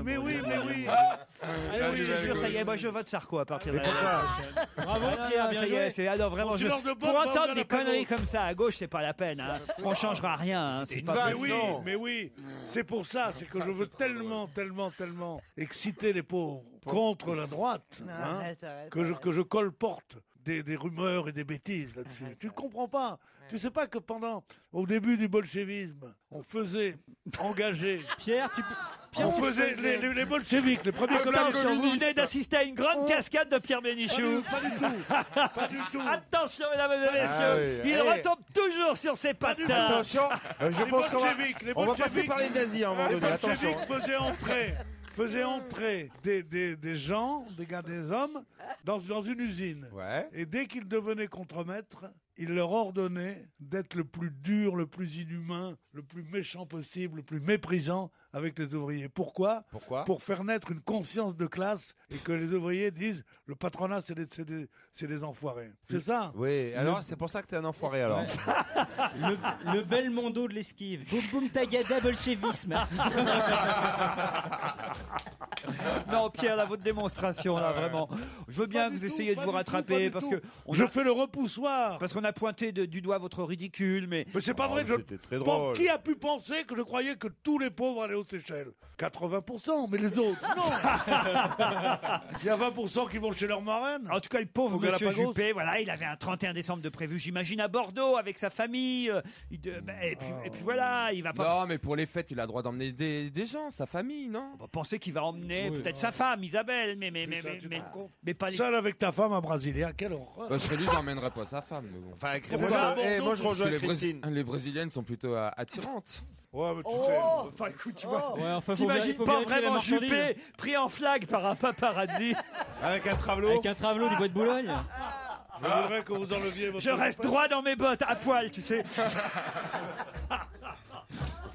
Alors, je te jure, ça y est, moi, je vote Sarko à partir de l'année prochaine. Bravo, Pierre, bien joué. C'est alors vraiment. Pour entendre des conneries comme ça à gauche, c'est pas la peine. On changera rien. C'est pas Mais oui, c'est pour ça, c'est que je veux tellement exciter les pauvres contre la droite, que je colporte des rumeurs et des bêtises là-dessus. Tu ne comprends pas. Tu sais pas que au début du bolchevisme, on faisait engager. Pierre, on faisait les bolcheviks, les premiers communistes. Vous venez d'assister à une grande cascade de Pierre Bénichou. Pas du tout. Attention, mesdames et messieurs, il retombe toujours sur ses pattes. Attention, je pense qu'on va passer par les nazis à un moment Les donné. Attention. bolcheviks faisaient entrer des gens, des gars, des hommes, dans une usine. Ouais. Et dès qu'ils devenaient contremaîtres, ils leur ordonnaient d'être le plus dur, le plus inhumain, le plus méchant possible, le plus méprisant avec les ouvriers. Pourquoi ? Pour faire naître une conscience de classe et que les ouvriers disent le patronat c'est des enfoirés. C'est ça ? Oui, alors c'est pour ça que t'es un enfoiré alors. Le bel mondo de l'esquive. Boum boum tagada bolchevisme. Non, Pierre, là, votre démonstration, là, vraiment. Je veux bien que vous essayiez de vous rattraper parce que. Je fais le repoussoir. Parce qu'on a pointé du doigt votre ridicule, mais. Mais c'est pas vrai. C'était très drôle. Qui a pu penser que je croyais que tous les pauvres allaient aux Seychelles ? 80%, mais les autres, non. Il y a 20% qui vont chez leur marraine. En tout cas, le pauvre monsieur Juppé, voilà, il avait un 31 décembre de prévu, j'imagine, à Bordeaux, avec sa famille. Et puis voilà, il va pas. Non, mais pour les fêtes, il a le droit d'emmener des gens, sa famille, non ? On va penser qu'il va emmener peut-être sa femme, Isabelle, mais pas les. Seul avec ta femme à Brasilia, quelle horreur. Bah, chez lui, j'emmènerais pas sa femme, mais bon. Enfin, moi je rejoins Christine. Les Brésiliennes sont plutôt attirantes. Ouais, mais tu sais. Enfin, écoute, tu vois. Ouais, enfin, t'imagines pas vraiment Juppé pris en flag par un paparazzi. Avec un travelot. Avec un travelot du bois de Boulogne. Je voudrais que vous enleviez votre. Je reste droit dans mes bottes, à poil, tu sais.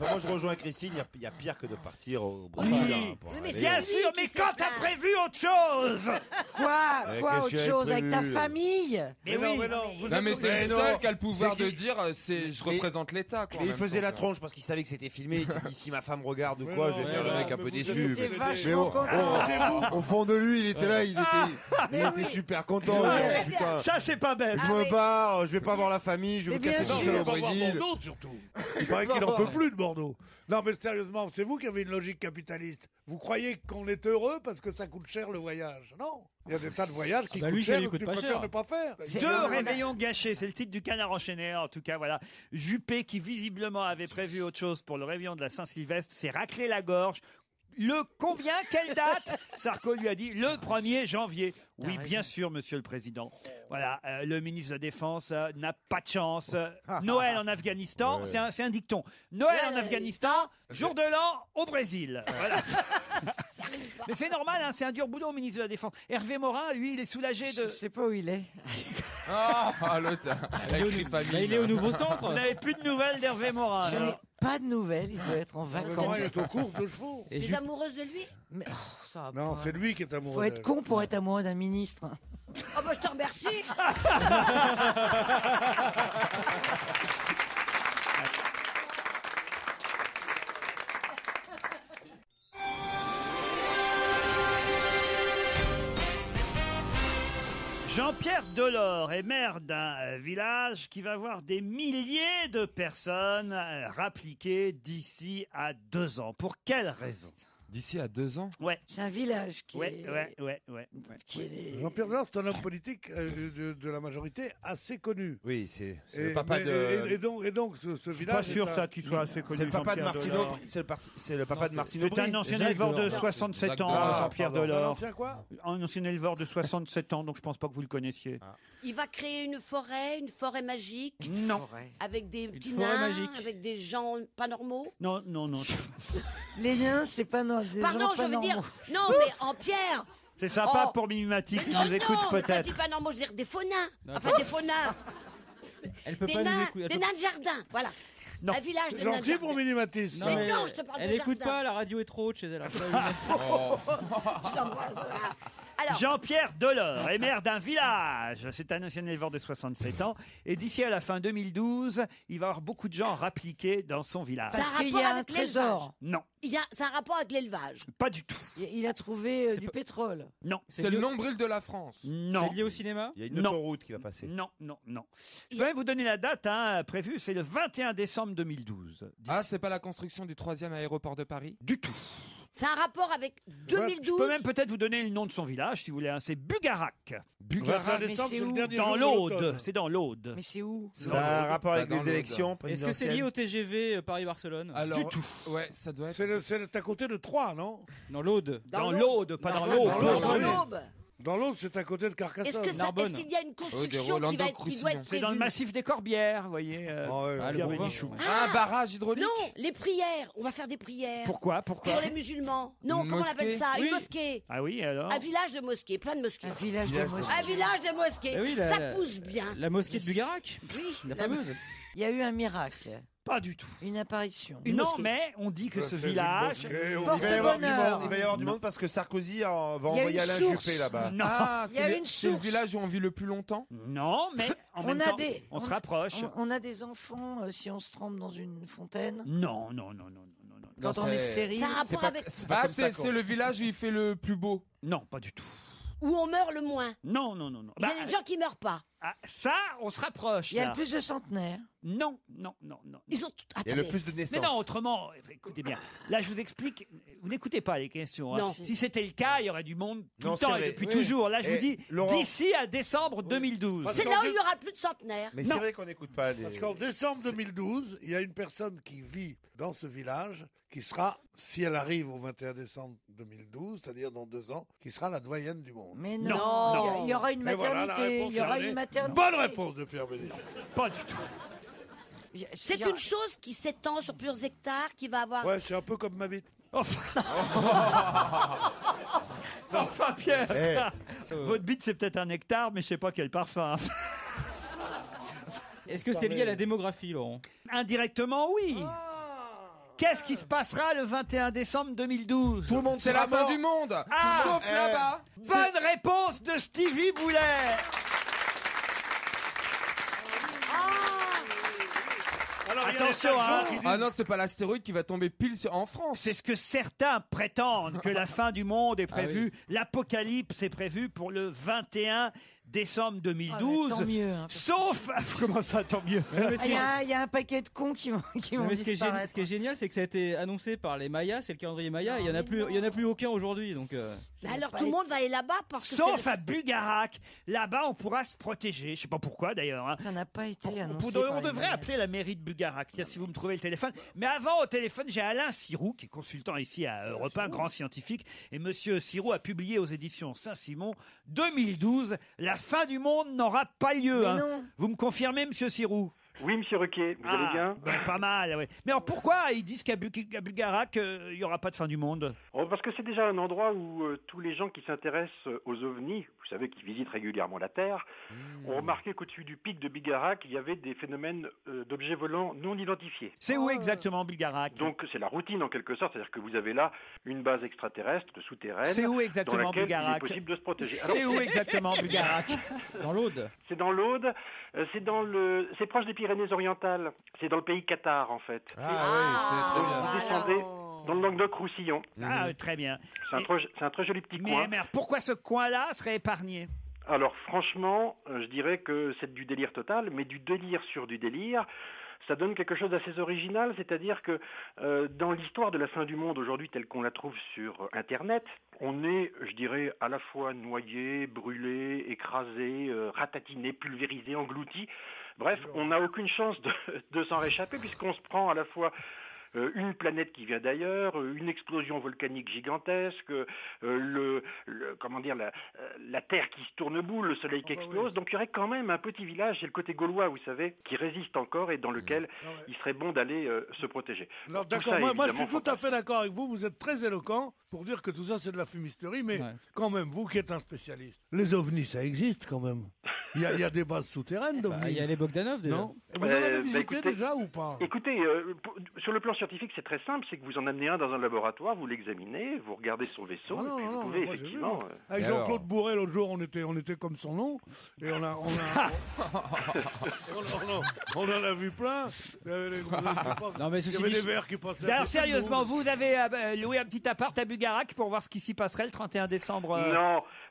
Enfin, moi je rejoins Christine, il y a pire que de partir au Brésil. Oui, bien sûr, mais quand t'as prévu autre chose. Quoi autre chose avec ta famille? Mais oui. Non, mais c'est le seul qui a le pouvoir de dire je représente l'État. Mais il faisait la tronche parce qu'il savait que c'était filmé. Il s'est dit si ma femme regarde ou quoi, je vais faire le mec un peu déçu. Mais au fond de lui, il était là, il était super content. Ça c'est pas bête. Je me barre, je vais pas voir la famille, je vais me casser tout seul au Brésil. Bordeaux surtout. Il paraît qu'il en peut plus de Bordeaux. Non mais sérieusement, c'est vous qui avez une logique capitaliste. Vous croyez qu'on est heureux parce que ça coûte cher le voyage? Non. Il y a des tas de voyages qui coûtent cher que tu préfères ne pas faire. 2 réveillons gâchés, c'est le titre du Canard enchaîné. En tout cas, voilà. Juppé, qui visiblement avait prévu autre chose pour le réveillon de la Saint-Sylvestre, s'est raclé la gorge. Combien? Quelle date? Sarko lui a dit le 1er janvier. Oui, bien sûr, monsieur le président. Voilà, le ministre de la Défense n'a pas de chance. Noël en Afghanistan, c'est un dicton. Noël en Afghanistan, jour de l'an au Brésil. Voilà. Mais c'est normal, hein, c'est un dur boulot au ministre de la Défense. Hervé Morin, lui, il est soulagé de... Je sais pas où il est. L'autre, il est au nouveau centre. Vous n'avez plus de nouvelles d'Hervé Morin. Je n'ai pas de nouvelles, il doit être en vacances. Il est aux courses de chevaux. Tu es amoureuse de lui? Mais, ça va non, pas. c'est lui qui est amoureux. Faut être con pour être amoureux d'un ministre. Oh bah je te remercie. Jean-Pierre Delors est maire d'un village qui va voir des milliers de personnes rappliquées d'ici à 2 ans. Pour quelle raison? D'ici à 2 ans? Ouais. C'est un village qui est... Jean-Pierre Delors, c'est un homme politique de la majorité assez connu. Oui, c'est le papa de... Et donc, ce village... Pas sûr ça qu'il soit assez connu. C'est le papa de Martino. C'est le papa de Martino. C'est un ancien éleveur de 67 ans, Jean-Pierre Delors. Un ancien quoi? Un ancien éleveur de 67 ans, donc je pense pas que vous le connaissiez. Il va créer une forêt magique. Non. Avec des petits nains, avec des gens pas normaux. Non. Les nains, c'est pas normal. Pardon, je veux dire... Non, mais en pierre. C'est sympa pour Mimimatique qui nous écoute peut-être. Non, pas normaux, je veux dire des faux nains. Enfin, des faux nains. Elle peut des pas nains, nous écouter. Des nains de jardin, voilà. Non. Un village de C'est gentil Nain-de-Jardin. pour Minimatis. Non, Mais mais non, je te parle elle de écoute jardin. pas, la radio est trop haute chez elle. Je l'embrasse, voilà. Alors, Jean-Pierre Delors est maire d'un village. C'est un ancien éleveur de 67 ans. Et d'ici à la fin 2012, il va y avoir beaucoup de gens rappliqués dans son village. Parce Ça a qu'il y rapport a un avec trésor. Non, ça a un rapport avec l'élevage. pas du tout. Il a trouvé du pétrole. Non. C'est le nombril de la France. Non. C'est lié au cinéma? Il y a une Non. autoroute qui va passer. Non. Je vais vous donner la date prévue. C'est le 21 décembre 2012. Ah, c'est pas la construction du 3e aéroport de Paris? Du tout. Ça a un rapport avec 2012. Je peux même peut-être vous donner le nom de son village, si vous voulez. Hein. C'est Bugarac. Bugarac, mais c'est où? Dans l'Aude. C'est dans l'Aude. Mais c'est où? Ça a un rapport avec Dans les l'Aude. élections Est-ce que c'est lié au TGV Paris-Barcelone? Alors, Du tout. Ouais, ça doit être. C'est à côté de Troyes, non? Dans l'Aude. Dans l'Aude, pas dans Dans l'Aude. l'Aude, Dans oui. l'Aube. Dans l'autre, c'est à côté de Est-ce Carcassonne. que ça- Narbonne. est-ce qu'il y a une construction Rolando qui doit être Roussillon. C'est dans le prévue massif des Corbières, vous voyez. Ah, le Pierre Bourgoin. Bénichou. Ah, un barrage hydraulique? Non, les prières. On va faire des prières. Pourquoi Pour les musulmans. Non, Une comment on appelle mosquée? ça? Oui. Une mosquée. Ah oui, alors Un village de mosquées, plein de mosquées. Un village de mosquées. Un village de mosquées. Eh oui, ça pousse bien. La mosquée de Bugarac? Oui, La fameuse. Il y a eu un miracle, Pas du tout. une apparition. Non, mosquée. mais on dit que ce C'est une village... mosquée, on Il va y avoir du Porte-bonheur. monde. Il va y avoir du monde parce que Sarkozy va Il y a envoyer une Alain source. Juppé là-bas. Non, Ah, Il y a c'est une c'est le source. village où on vit le plus longtemps? non, mais en même temps, on se rapproche. On a des enfants si on se trempe dans une fontaine. Non. Quand on est stérile. Ça a un C'est rapport pas, avec c'est pas Ah, comme ça c'est le village où il fait le plus beau. Non, pas du tout. où on meurt le moins. Non. Il y a des gens qui meurent pas. Ça, on se rapproche. Il y a là. le plus de centenaires. Non. Ils ont tout. Il y a le Attendez. plus de naissances. Mais non, autrement, écoutez bien. Là, je vous explique. Vous n'écoutez pas les questions. Hein. Non. Si c'était le cas, il y aurait du monde tout Non, le temps c'est et vrai. depuis Oui. toujours. Là, je Et vous dis, Laurent- d'ici à décembre 2012. Parce C'est qu'en là où dé- il y aura plus de centenaires. Mais Non. c'est vrai qu'on n'écoute pas les. Parce qu'en décembre 2012, il y a une personne qui vit dans ce village qui sera, si elle arrive au 21 décembre 2012, c'est-à-dire dans 2 ans, qui sera la doyenne du monde. Mais Non. non, il y aura une Et voilà la maternité. réponse Il y aura donnée. une maternité. Bonne réponse de Pierre Bénichou. Pas du tout. C'est une chose qui s'étend sur plusieurs hectares, qui va avoir. Ouais, c'est un peu comme ma bite. Enfin, enfin Pierre, Eh. votre bite c'est peut-être 1 hectare, mais je sais pas quel parfum. Est-ce que c'est lié à la démographie, Laurent? Indirectement, oui. Qu'est-ce qui se passera le 21 décembre 2012? Tout le monde C'est la sera fin mort. du monde! Ah, Sauf là-bas! Bonne réponse de Stevie Boulet. Alors, il y a Attention, les hein. gens qui disent- Ah non, c'est pas l'astéroïde qui va tomber pile en France. C'est ce que certains prétendent, que la fin du monde est prévue. L'apocalypse est prévu pour le 21 décembre 2012. Ah, mais tant mieux, hein, parce Sauf... Comment ça, tant mieux? Mais ce Ah, qui est- il y a un paquet de cons qui vont mais ce qui est disparaître. ce qui est génial, c'est que ça a été annoncé par les Mayas, c'est le calendrier Maya, et il y en a plus aucun aujourd'hui, donc. Mais alors tout le monde va aller là-bas parce que. Sauf c'est- à Bugarac. Là-bas, on pourra se protéger. Je sais pas pourquoi, d'ailleurs. Hein. Ça n'a pas été On annoncé. devrait par les Mayas. appeler la mairie de Bugarac, tiens, si vous me trouvez le téléphone. Mais avant, au téléphone, j'ai Alain Sirou, qui est consultant ici à Europe 1, grand scientifique. Et monsieur Sirou a publié aux éditions Saint-Simon 2012, la fin du monde n'aura pas lieu. Mais Hein. non. Vous me confirmez, monsieur Sirou? Oui, monsieur Ruquier, vous allez bien? Ben, pas mal, oui. Mais alors pourquoi ils disent qu'à Bugarac, il n'y aura pas de fin du monde? Oh, parce que c'est déjà un endroit où tous les gens qui s'intéressent aux ovnis, vous savez, qui visitent régulièrement la Terre, ont remarqué qu'au-dessus du pic de Bugarac, il y avait des phénomènes d'objets volants non identifiés. C'est où exactement Bugarac? Donc c'est la routine en quelque sorte, c'est-à-dire que vous avez là une base extraterrestre souterraine. C'est où dans exactement laquelle il est Bugarac? possible de se protéger. C'est où exactement Bugarac? Dans l'Aude. C'est dans l'Aude, c'est proche des Pyrénées-Orientales, c'est dans le pays Qatar en fait. Ah oui, c'est très bien. Vous descendez dans le Languedoc-Roussillon. Ah, très bien. C'est un très joli petit coin. Mais alors, pourquoi ce coin-là serait épargné? Alors franchement, je dirais que c'est du délire total, mais du délire sur du délire. Ça donne quelque chose d'assez original, c'est-à-dire que dans l'histoire de la fin du monde aujourd'hui telle qu'on la trouve sur Internet, on est, je dirais, à la fois noyé, brûlé, écrasé, ratatiné, pulvérisé, englouti. Bref, on n'a aucune chance de s'en réchapper puisqu'on se prend à la fois une planète qui vient d'ailleurs, une explosion volcanique gigantesque, la Terre qui se tourne boule, le Soleil qui explose. Donc il y aurait quand même un petit village, c'est le côté gaulois, vous savez, qui résiste encore et dans lequel il serait bon d'aller se protéger. Non, Tout d'accord, ça est moi je suis évidemment tout à fait d'accord avec vous, vous êtes très éloquent pour dire que tout ça c'est de la fumisterie, mais quand même, vous qui êtes un spécialiste, les ovnis ça existe quand même. Il y a des bases souterraines d'OVNI. Il y a les Bogdanov déjà. Non. Vous en avez visité déjà ou pas? Écoutez, sur le plan scientifique, c'est très simple, c'est que vous en amenez un dans un laboratoire, vous l'examinez, vous regardez son vaisseau, et puis vous pouvez effectivement... Avec Jean-Claude Bourret, l'autre jour, on était comme son nom, et on en a vu plein. Non, mais il y avait des verres qui passaient. Alors sérieusement, vous avez loué un petit appart à Bugarac pour voir ce qui s'y passerait le 31 décembre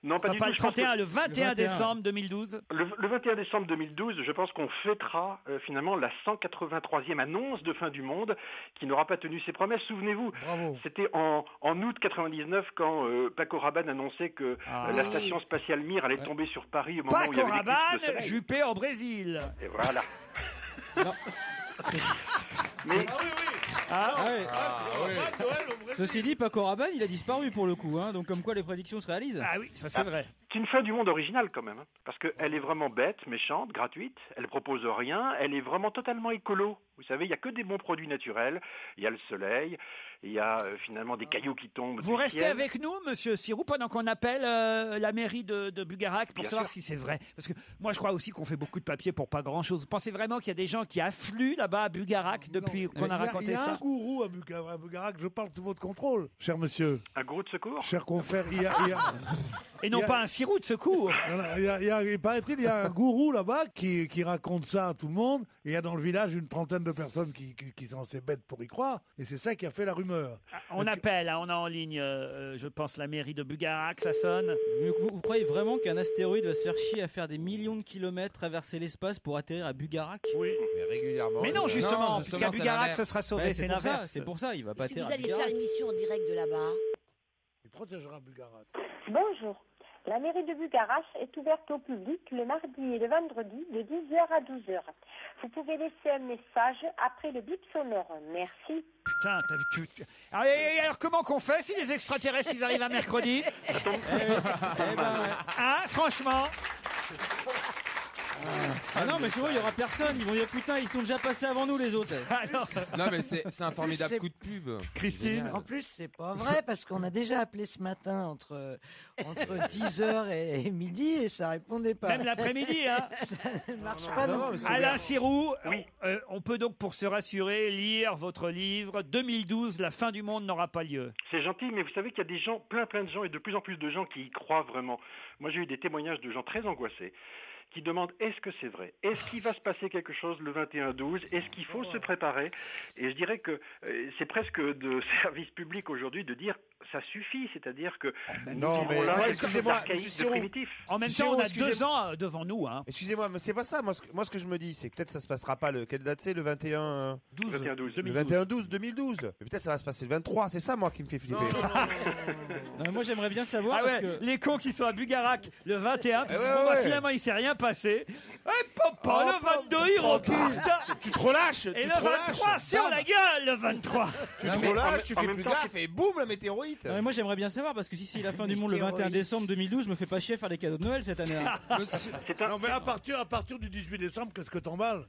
Non, pas du tout. le 31, le 21 décembre 2012. Le 21 décembre 2012, je pense qu'on fêtera finalement la 183e annonce de fin du monde qui n'aura pas tenu ses promesses. Souvenez-vous, c'était en août 99 quand Paco Rabanne annonçait que la station spatiale Mir allait tomber sur Paris au moment où il y avait Paco l'éclipse de Rabanne, soleil. Juppé en Brésil. Et voilà. Mais... Ceci dit, Paco Rabanne, il a disparu pour le coup, hein, donc comme quoi les prédictions se réalisent. Ah oui, ça c'est vrai. C'est une fin du monde originale quand même, hein, parce qu'elle est vraiment bête, méchante, gratuite, elle propose rien, elle est vraiment totalement écolo. Vous savez, il n'y a que des bons produits naturels, il y a le soleil, il y a finalement des cailloux qui tombent. Vous restez avec nous, monsieur Sirou, pendant qu'on appelle la mairie de Bugarac pour savoir si c'est vrai. Parce que moi, je crois aussi qu'on fait beaucoup de papier pour pas grand-chose. Vous pensez vraiment qu'il y a des gens qui affluent là-bas à Bugarac depuis qu'on a raconté ça? Il y a un gourou à Bugarac, je parle sous votre contrôle, cher monsieur. Un gourou de secours? Cher confrère, il y a... Et non pas un Sirou de secours. Il paraît-il, il y a un gourou là-bas qui raconte ça à tout le monde. Et il y a dans le village une trentaine de personnes qui sont assez bêtes pour y croire. Et c'est ça qui a fait la rumeur. On appelle, on a en ligne, je pense, la mairie de Bugarac, ça sonne. Vous croyez vraiment qu'un astéroïde va se faire chier à faire des millions de kilomètres, traverser l'espace pour atterrir à Bugarac? Oui, mais régulièrement. Mais non, justement, puisqu'à Bugarac, ce sera sauvé, c'est l'inverse. C'est pour ça, il va pas Si atterrir vous à alliez Bugarac. faire une mission en direct de là-bas. Il protégera Bugarac. Bonjour. La mairie de Bugarac est ouverte au public le mardi et le vendredi de 10h à 12h. Vous pouvez laisser un message après le bip sonore. Merci. Putain, t'as vu... Alors comment qu'on fait si les extraterrestres ils arrivent à mercredi? Hein, franchement. Ah non, mais c'est vrai, il y aura personne. Ils vont dire putain, ils sont déjà passés avant nous les autres. Non, mais c'est un formidable coup de pub. Christine. En plus, c'est pas vrai parce qu'on a déjà appelé ce matin entre 10h et midi et ça répondait pas. Même l'après-midi, hein. Ça ne marche pas non plus. Alain Sirou, on peut donc pour se rassurer lire votre livre 2012, la fin du monde n'aura pas lieu. C'est gentil, mais vous savez qu'il y a des gens, plein de gens et de plus en plus de gens qui y croient vraiment. Moi, j'ai eu des témoignages de gens très angoissés qui demandent est-ce que c'est vrai? Est-ce qu'il va se passer quelque chose le 21-12? Est-ce qu'il faut se préparer? Et je dirais que c'est presque de service public aujourd'hui de dire ça suffit, c'est-à-dire que non, mais excusez-moi, en même temps, on a 2 ans devant nous. Hein. Excusez-moi, mais c'est pas ça. Moi, ce que je me dis, c'est que peut-être ça se passera pas quelle date c'est, le 21... 12. Le 21-12 2012. Mais peut-être ça va se passer le 23. C'est ça, moi, qui me fait flipper. Non, mais moi, j'aimerais bien savoir. Parce que... Les cons qui sont à Bugarac le 21, finalement, il s'est rien passé. Papa, le 22, ils repartent. Tu te relâches. Et le 23, sur la gueule, le 23. Tu te relâches, tu fais plus gaffe et boum, la météorite. Non, mais moi, j'aimerais bien savoir parce que si c'est la fin du monde le 21 décembre 2012, je me fais pas chier à faire des cadeaux de Noël cette année. Non, mais à partir du 18 décembre, qu'est-ce que t'emballes?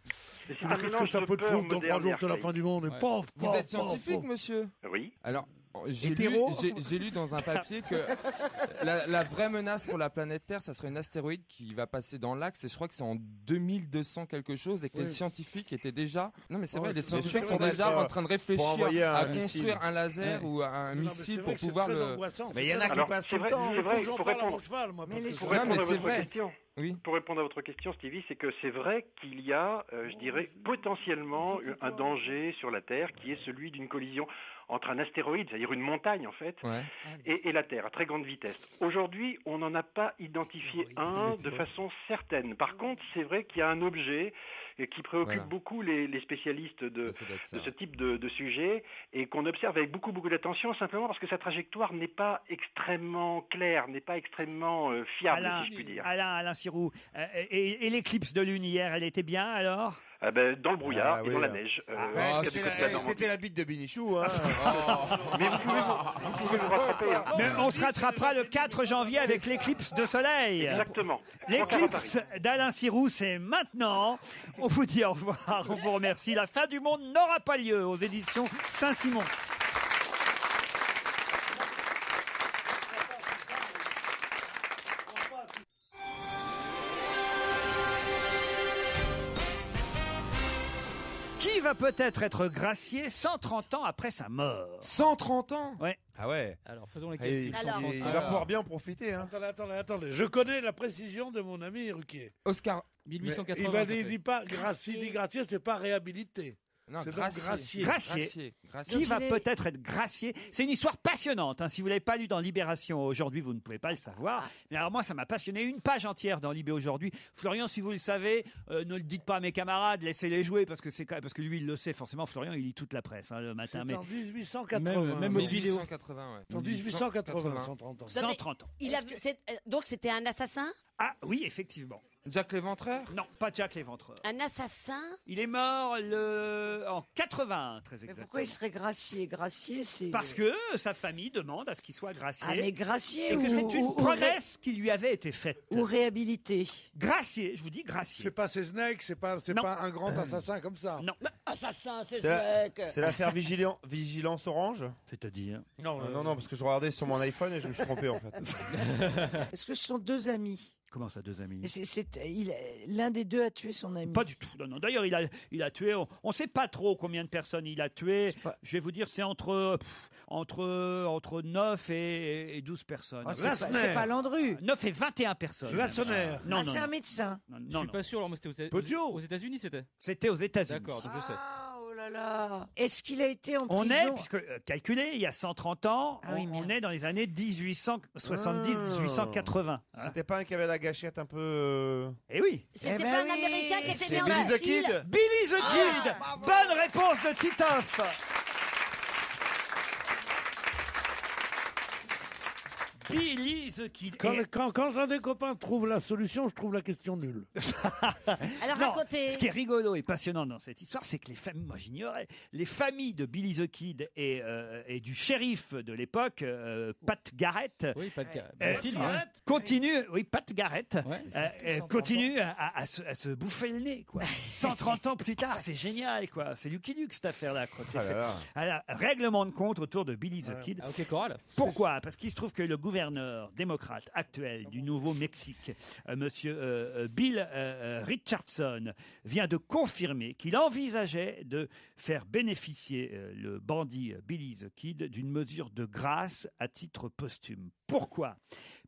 Qu'est-ce que ça peut te foutre dans 3 jours, c'est la fin du monde? Et pof, Vous êtes scientifique, monsieur? Oui. Alors, j'ai lu dans un papier que la vraie menace pour la planète Terre, ça serait une astéroïde qui va passer dans l'axe, et je crois que c'est en 2200 quelque chose, et que les scientifiques étaient déjà... Non mais c'est vrai, les scientifiques sont déjà en train de réfléchir à construire un laser ou un missile pour pouvoir le... Mais il y en a qui passent tout le temps. C'est vrai, pour répondre Pour répondre à votre question, Stevie, c'est que c'est vrai qu'il y a, je dirais, potentiellement un danger sur la Terre qui est celui d'une collision entre un astéroïde, c'est-à-dire une montagne en fait, et la Terre à très grande vitesse. Aujourd'hui, on n'en a pas identifié un de façon certaine. Par contre, c'est vrai qu'il y a un objet qui préoccupe beaucoup les spécialistes de ce type de sujet et qu'on observe avec beaucoup d'attention simplement parce que sa trajectoire n'est pas extrêmement claire, n'est pas extrêmement fiable, si je puis dire. Alain Sirou, et l'éclipse de lune hier, elle était bien alors? Dans le brouillard et dans la neige. C'était la bite de Binichou. Hein. Mais vous pouvez vous rattraper. Hein. Mais on se rattrapera le 4 janvier avec l'éclipse de soleil. Exactement. L'éclipse d'Alain Sirou, c'est maintenant. On vous dit au revoir, on vous remercie. La fin du monde n'aura pas lieu aux éditions Saint-Simon. va peut-être être gracié 130 ans après sa mort. 130 ans? Ouais. Ah ouais. Alors faisons les Et calculs. il va pouvoir bien en profiter. Hein. Attendez. Je connais la précision de mon ami Ruquier. Oscar. 1880. Il dit pas gracier, c'est pas réhabilité. Non, C'est donc gracier. Gracié. Gracier. Qui va peut-être être gracié. C'est une histoire passionnante. Hein. Si vous ne l'avez pas lu dans Libération aujourd'hui, vous ne pouvez pas le savoir. Mais alors moi, ça m'a passionné. Une page entière dans Libé aujourd'hui. Florian, si vous le savez, ne le dites pas à mes camarades, laissez-les jouer parce que lui, il le sait forcément. Florian, il lit toute la presse le matin. C'est Mais en 1880. Même aux vidéos. 1880, ouais. En 1880, 130 ans. 130 ans. Donc c'était un assassin? Ah oui, effectivement. Jack l'Éventreur? Non, pas Jack l'Éventreur. Un assassin? Il est mort en 81, très Mais exactement. pourquoi il serait gracié? Gracié, c'est... Parce que sa famille demande à ce qu'il soit gracié. Ah, mais gracié et que c'est une ou promesse qui lui avait été faite. Ou réhabilité. Gracié, je vous dis gracié. C'est pas Snake, c'est pas un grand assassin comme ça. Non. Assassin, c'est C'est l'affaire Vigilance Orange. C'est-à-dire Non, parce que je regardais sur mon iPhone et je me suis trompé en fait. Est-ce que ce sont deux amis? Comment ça, deux amis? L'un des deux a tué son ami. Pas du tout. Non. D'ailleurs, il a tué. On ne sait pas trop combien de personnes il a tué. Je vais vous dire, c'est entre 9 et 12 personnes. Oh, c'est pas Landru. 9 et 21 personnes. Lassonner. Non, c'est un médecin. Je suis pas sûr. Alors, moi, c'était aux États-Unis, c'était. C'était aux États-Unis. D'accord, donc je sais. Oh là là. Est-ce qu'il a été en prison? On est, puisque calculé, il y a 130 ans, on est dans les années 1870-1880. C'était pas un qui avait la gâchette un peu. Eh oui. C'était pas un Américain qui était né en Billy the Sicile? Kid. Billy the Kid. Bonne réponse de Titoff. Billy the Kid. Quand un des copains trouve la solution, je trouve la question nulle. Alors Non, racontez. ce qui est rigolo et passionnant dans cette histoire, c'est que les familles, moi j'ignorais, les familles de Billy the Kid et du shérif de l'époque, Pat Garrett, Oui, pas de film. hein. continuent, oui, Pat Garrett, Ouais, continue à se bouffer le nez, quoi. 130 ans plus tard, c'est génial, quoi. C'est Lucky Luke cette affaire-là, quoi. C'est Ah là fait. là. Alors, règlement de compte autour de Billy the Kid. Ah, ok, Coral. Pourquoi? Parce qu'il se trouve que le gouverneur démocrate actuel du Nouveau-Mexique, monsieur Bill Richardson, vient de confirmer qu'il envisageait de faire bénéficier le bandit Billy the Kid d'une mesure de grâce à titre posthume. Pourquoi?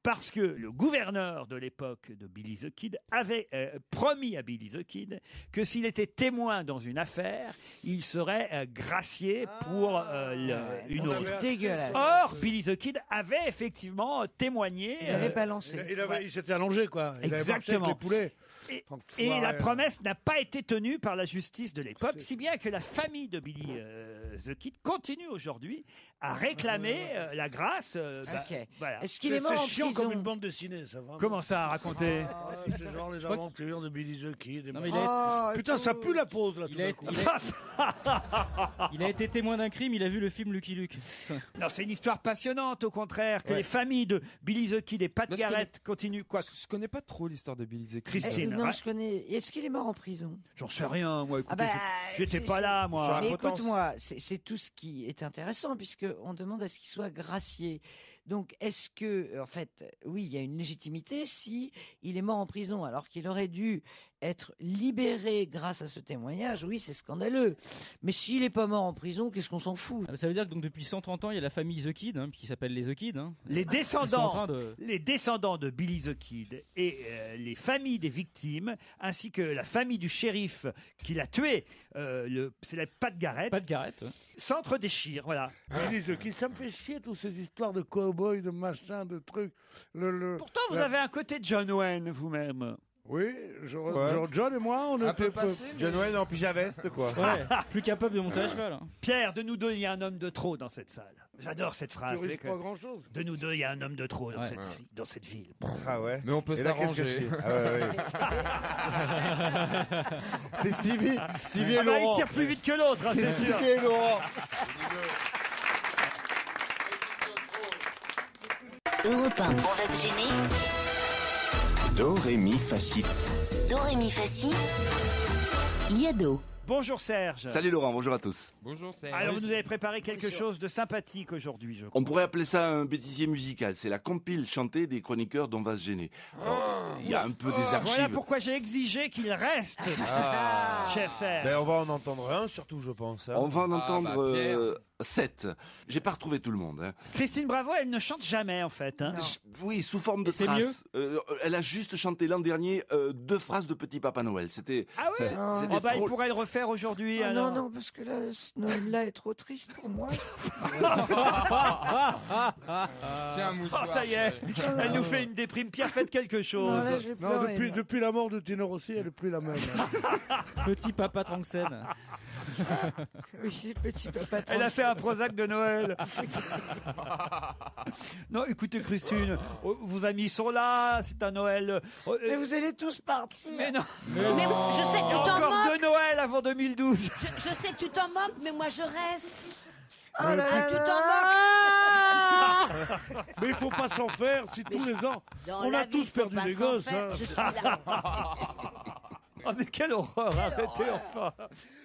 Parce que le gouverneur de l'époque de Billy the Kid avait promis à Billy the Kid que s'il était témoin dans une affaire, il serait gracié pour une autre. C'est dégueulasse. Or, Billy the Kid avait effectivement témoigné. Il avait balancé. Il s'était allongé, quoi. Il avait marché avec les poulets. Et la promesse n'a pas été tenue par la justice de l'époque, si bien que la famille de Billy the Kid continue aujourd'hui à réclamer la grâce. Voilà. Est-ce qu'il est mort en chiant prison? comme une bande dessinée, ça va. Comment ça, à raconter? C'est genre les aventures de Billy the Kid. Non, mais Putain, ça pue la pause, là, tout d'un coup. Il a été témoin d'un crime, il a vu le film Lucky Luke. Non, c'est une histoire passionnante, au contraire, que les familles de Billy the Kid et Pat Là, Garrett continuent, quoi. Je connais pas trop l'histoire de Billy the Kid. Christine. Non, Ouais. je connais. Est-ce qu'il est mort en prison? J'en sais rien, moi. Écoutez, j'étais c'est- pas là, moi. Mais écoute-moi, c'est tout ce qui est intéressant puisque on demande à ce qu'il soit gracié. Donc, est-ce que, en fait, oui, il y a une légitimité si il est mort en prison alors qu'il aurait dû être libéré grâce à ce témoignage? Oui, c'est scandaleux. Mais s'il est pas mort en prison, qu'est-ce qu'on s'en fout? Ça veut dire que donc, depuis 130 ans, il y a la famille The Kid, qui s'appelle les The Kid. Les Ils sont en descendants, train de- les descendants de Billy the Kid et les familles des victimes, ainsi que la famille du shérif qui l'a tué, c'est la Pat Garrett, s'entre-déchirent, voilà. Billy the Kid, ça me fait chier, toutes ces histoires de cow-boy, de machin, de trucs. Pourtant, vous avez un côté John Wayne, vous-même. Oui, John et moi, on était John Wayne en pyjama veste, quoi. Ouais, plus capable de monter à cheval. Pierre, de nous deux, il y a un homme de trop dans cette salle. J'adore cette phrase. Tu risques c'est pas que grand-chose. De nous deux, il y a un homme de trop dans, Ouais. dans cette ville. Ah ouais. Mais on peut Et là, qu'est-ce que s'arranger. c'est? Ah ouais, ouais. C'est Stevie et Ah bah, Laurent. il tire plus vite que l'autre, hein, C'est c'est sûr. Stevie et Laurent. Europe 1, on va se gêner. Do, ré, mi, fa, si. Do, ré, mi, fa, si. Liado. Bonjour Serge. Salut Laurent, bonjour à tous. Bonjour Serge. Alors vous nous avez préparé quelque chose de sympathique aujourd'hui, je crois. On pourrait appeler ça un bêtisier musical. C'est la compile chantée des chroniqueurs dont va se gêner. Alors, il y a un peu des archives. Voilà pourquoi j'ai exigé qu'il reste, cher Serge. Ben, on va en entendre un, surtout, je pense. Hein. On va en entendre Pierre. 7. J'ai pas retrouvé tout le monde. Hein. Christine Bravo, elle ne chante jamais en fait. Hein. Oui, sous forme de c'est traces. Elle a juste chanté l'an dernier 2 phrases de Petit Papa Noël. C'était. Ah oui. c'était Il trop- pourrait le refaire aujourd'hui. Ah, alors. non, parce que là, ce Noël-là est trop triste pour moi. Tiens, un mouchoir. Oh, ça y est, elle nous fait une déprime. Pierre, faites quelque chose. Non, là, je vais Non, pleurer, moi. depuis la mort de Tino Rossi, elle est plus la même. Petit papa Tranxène. Oui, c'est Petit Papa Elle a fait un Prozac de Noël. Non, écoutez Christine, vos amis sont là, c'est un Noël. Mais vous allez tous partir. Mais non. Mais je sais que Il y tu a t'en encore moques. 2 Noëls avant 2012. Je sais que tu t'en moques, mais moi je reste. Oh là là Tu là t'en là. moques. Mais il faut pas s'en faire si tous les ans, Dans on la a vie, tous faut perdu pas des s'en gosses. faire. Hein. Je suis là. Oh mais quelle horreur, arrêtez enfin.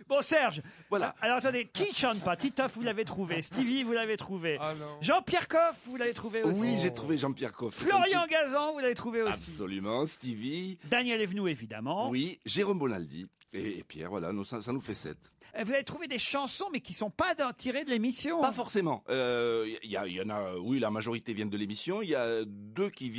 Bon Serge, Voilà. Alors attendez, qui chante pas? Titoff, vous l'avez trouvé. Stevie, vous l'avez trouvé. Ah non. Jean-Pierre Coff, vous l'avez trouvé aussi. Oui, j'ai trouvé Jean-Pierre Coff. Florian Gazan, vous l'avez trouvé aussi. Absolument. Stevie. Daniel Evenou, évidemment. Oui, Jérôme Bonaldi. Et Pierre, voilà, ça nous fait 7. Vous avez trouvé des chansons, mais qui sont pas tirées de l'émission. Pas forcément. Il y en a, oui, la majorité viennent de l'émission. Il y a 2 qui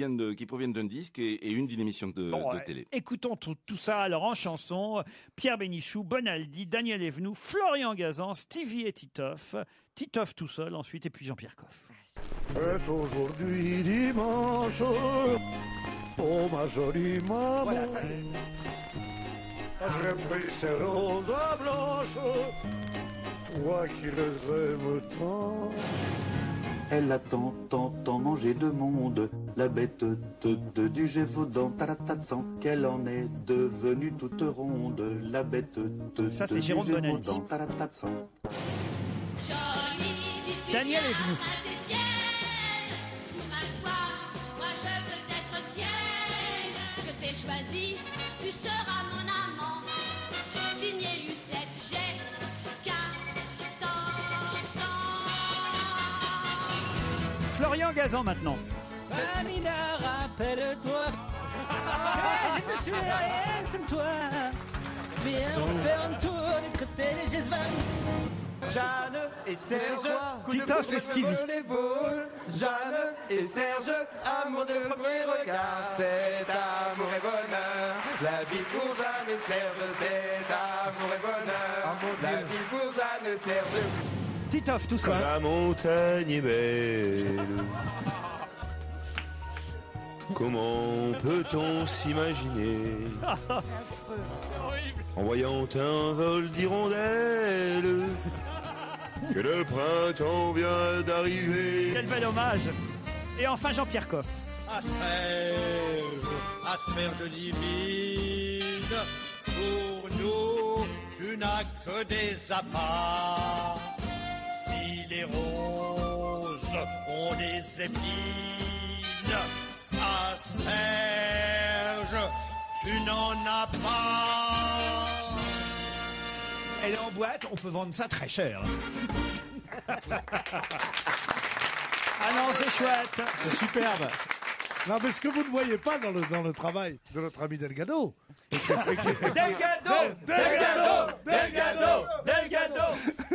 proviennent d'un disque et une d'une émission de télé. Écoutons tout ça alors en chanson. Pierre Bénichou, Bonaldi, Daniel Evenou, Florian Gazan, Stevie et Titoff. Titoff tout seul ensuite et puis Jean-Pierre Coff. C'est aujourd'hui dimanche, oh ma jolie maman. Voilà, ça J'ai pris ces roses blanches, toi qui les aimes tant. Elle a tant mangé de monde, la bête du Gévaudan, taratatsan, qu'elle en est devenue toute ronde, la bête Ça, c'est du Jérôme Bonaldi. Gévaudan, taratatsan. Daniel Evenou. Je t'ai choisi, tu seras mon amant. Signé Lucette, j'ai 14 ans. Florian Gazan maintenant. Amina, rappelle-toi que je me suis rien sans toi. Viens faire un tour du côté des Gesvan. Jeanne et Serge, Titoff et Stevie. Jeanne et Serge, amour de premier regard, c'est amour et bonheur. La vie pour Jeanne et Serge, c'est amour et bonheur. La vie pour Jeanne et Serge. Titoff tout seul. Quand la montagne est belle, comment peut-on s'imaginer en voyant un vol d'hirondelles que le printemps vient d'arriver. Quel bel hommage. Et enfin Jean-Pierre Coff. Asperge divine, pour nous, tu n'as que des appâts. Si les roses ont des épines, asperge, tu n'en as pas. Elle est en boîte, on peut vendre ça très cher. Ah non, c'est chouette. C'est superbe. Non, mais ce que vous ne voyez pas dans le travail de notre ami Delgado. Delgado.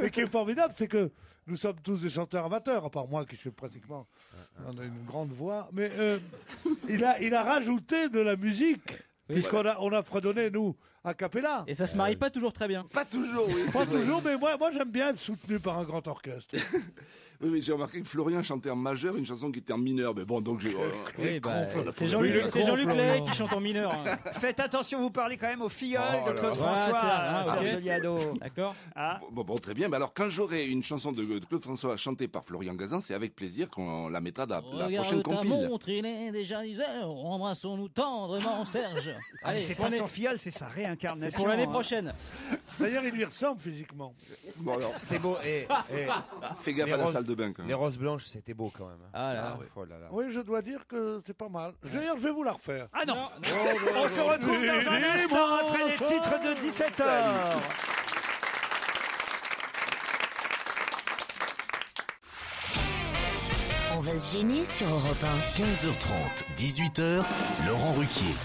Et qui est formidable, c'est que nous sommes tous des chanteurs amateurs, à part moi qui suis pratiquement. On a une grande voix. Mais il a rajouté de la musique. Puisqu'on a fredonné, nous, a cappella. Et ça se marie pas toujours très bien. Pas toujours, oui. Pas toujours, mais moi j'aime bien être soutenu par un grand orchestre. Oui, j'ai remarqué que Florian chantait en majeur une chanson qui était en mineur. Mais bon, donc j'ai. Oui, c'est Jean-Luc Lay qui chante en mineur. Hein. Faites attention, vous parlez quand même aux filleuls de Claude François. François. Serge Liado. D'accord. Ah. Bon, très bien. Mais alors, quand j'aurai une chanson de Claude François chantée par Florian Gazan, c'est avec plaisir qu'on la mettra dans la prochaine Regarde ta compile. montre, il est déjà 10 heures. Embrassons-nous tendrement, Serge. Allez, c'est pas son filleul, c'est sa réincarnation. C'est pour l'année prochaine. D'ailleurs, il lui ressemble physiquement. Bon, alors, c'était beau. Fais gaffe à la salle de bain, quand même. Les roses blanches, c'était beau quand même. Ah là. Oh là là. Oui, je dois dire que c'est pas mal. D'ailleurs, je vais vous la refaire. Ah non. On se retrouve dans un instant après les titres de 17h. va se gêner sur Europe 1. 15h30, 18h, Laurent Ruquier.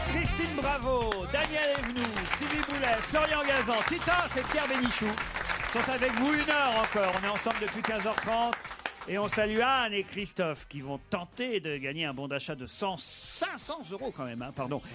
Christine Bravo, Daniel Evenou, Stevie Boulet, Florian Gazan, Titoff et Pierre Bénichou sont avec vous 1 heure encore. On est ensemble depuis 15h30. Et on salue Anne et Christophe qui vont tenter de gagner un bon d'achat de 500 euros quand même,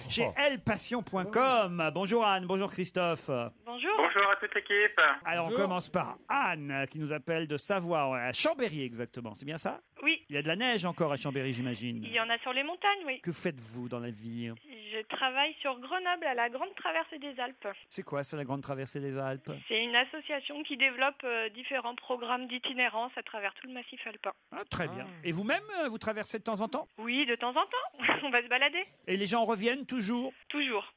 chez elpassion.com. Bonjour Anne, bonjour Christophe. Bonjour. Bonjour à toute l'équipe. Alors on commence par Anne qui nous appelle de Savoie, à Chambéry exactement, c'est bien ça? Oui. Il y a de la neige encore à Chambéry, j'imagine. Il y en a sur les montagnes, oui. Que faites-vous dans la vie? Je travaille sur Grenoble à la Grande Traversée des Alpes. C'est quoi ça, la Grande Traversée des Alpes? C'est une association qui développe différents programmes d'itinérance à travers tout le massif alpin. Ah, très bien. Et vous-même, vous traversez de temps en temps? Oui, de temps en temps. On va se balader. Et les gens reviennent toujours? Toujours.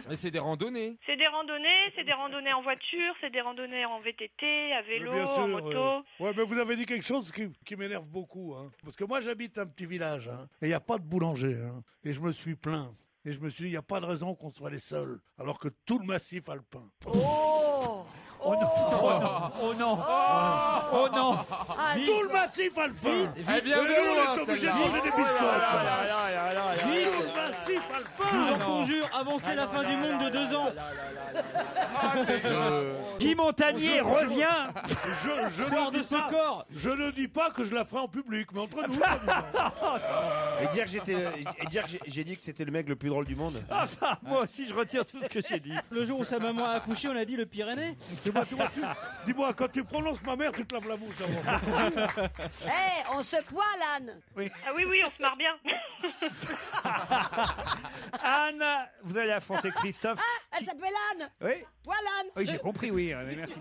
Mais c'est des randonnées. C'est des randonnées en voiture, c'est des randonnées en VTT, à vélo, Bien sûr, en moto. Ouais, mais vous avez dit quelque chose qui m'énerve beaucoup. Parce que moi, j'habite un petit village, et il n'y a pas de boulanger. Et je me suis plaint. Et je me suis dit, il n'y a pas de raison qu'on soit les seuls, alors que tout le massif alpin. Oh non! Oh non! Oh non! Tout le massif alpin! Elle vient de loin, on est obligé de celle-là. manger des biscottes! Vite. Tout le massif alpin! Je vous en conjure, avancez la fin du monde de 2 ans. Guy Montagnier revient! Je ne dis pas que je la ferai en public, mais entre nous. Et dire que j'ai dit que c'était le mec le plus drôle du monde. Moi aussi, je retire tout ce que j'ai dit. Le jour où sa maman a accouché, on a dit le Pyrénées. Dis-moi, quand tu prononces ma mère, tu te laves la bouche avant. On se poile, Anne. Ah oui, on se marre bien. Anne, vous allez affronter Christophe. Elle s'appelle Anne. Oui. Poil Anne. Oui, j'ai compris, oui. Merci.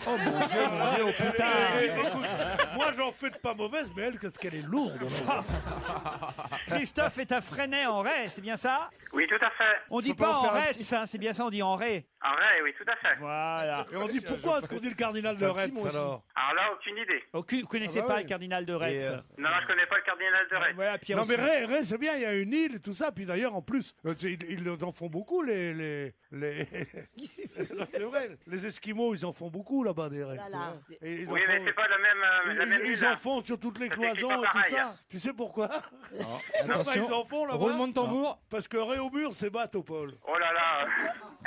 Oh mon Dieu, oh putain. Écoute, moi j'en fais de pas mauvaise, mais elle, qu'est-ce qu'elle est lourde. Christophe est à Fresnay en Ray, c'est bien ça? Oui, tout à fait. On dit pas en Retz, c'est bien ça, on dit en Ray. En vrai, oui, tout à fait. Voilà. Et on dit pourquoi est-ce qu'on dit le cardinal de Retz alors? Alors là, aucune idée. Vous connaissez pas le cardinal de Retz? Non, je connais pas le cardinal de Retz. Voilà, Pierre Non mais aussi. Ray, c'est bien, il y a une île et tout ça, puis d'ailleurs en plus, ils en font beaucoup les... C'est vrai, les Esquimaux, ils en font beaucoup là-bas des Rays. Voilà. Et ils Oui, en mais font- c'est pas la même Ils île. en font sur toutes les Ça s'écrit cloisons pas et tout pareil, ça. hein. Tu sais pourquoi? Attention. Ils en font là-bas. Roulement de tambour. Parce que Ray au mur, c'est Batopole. Oh là là.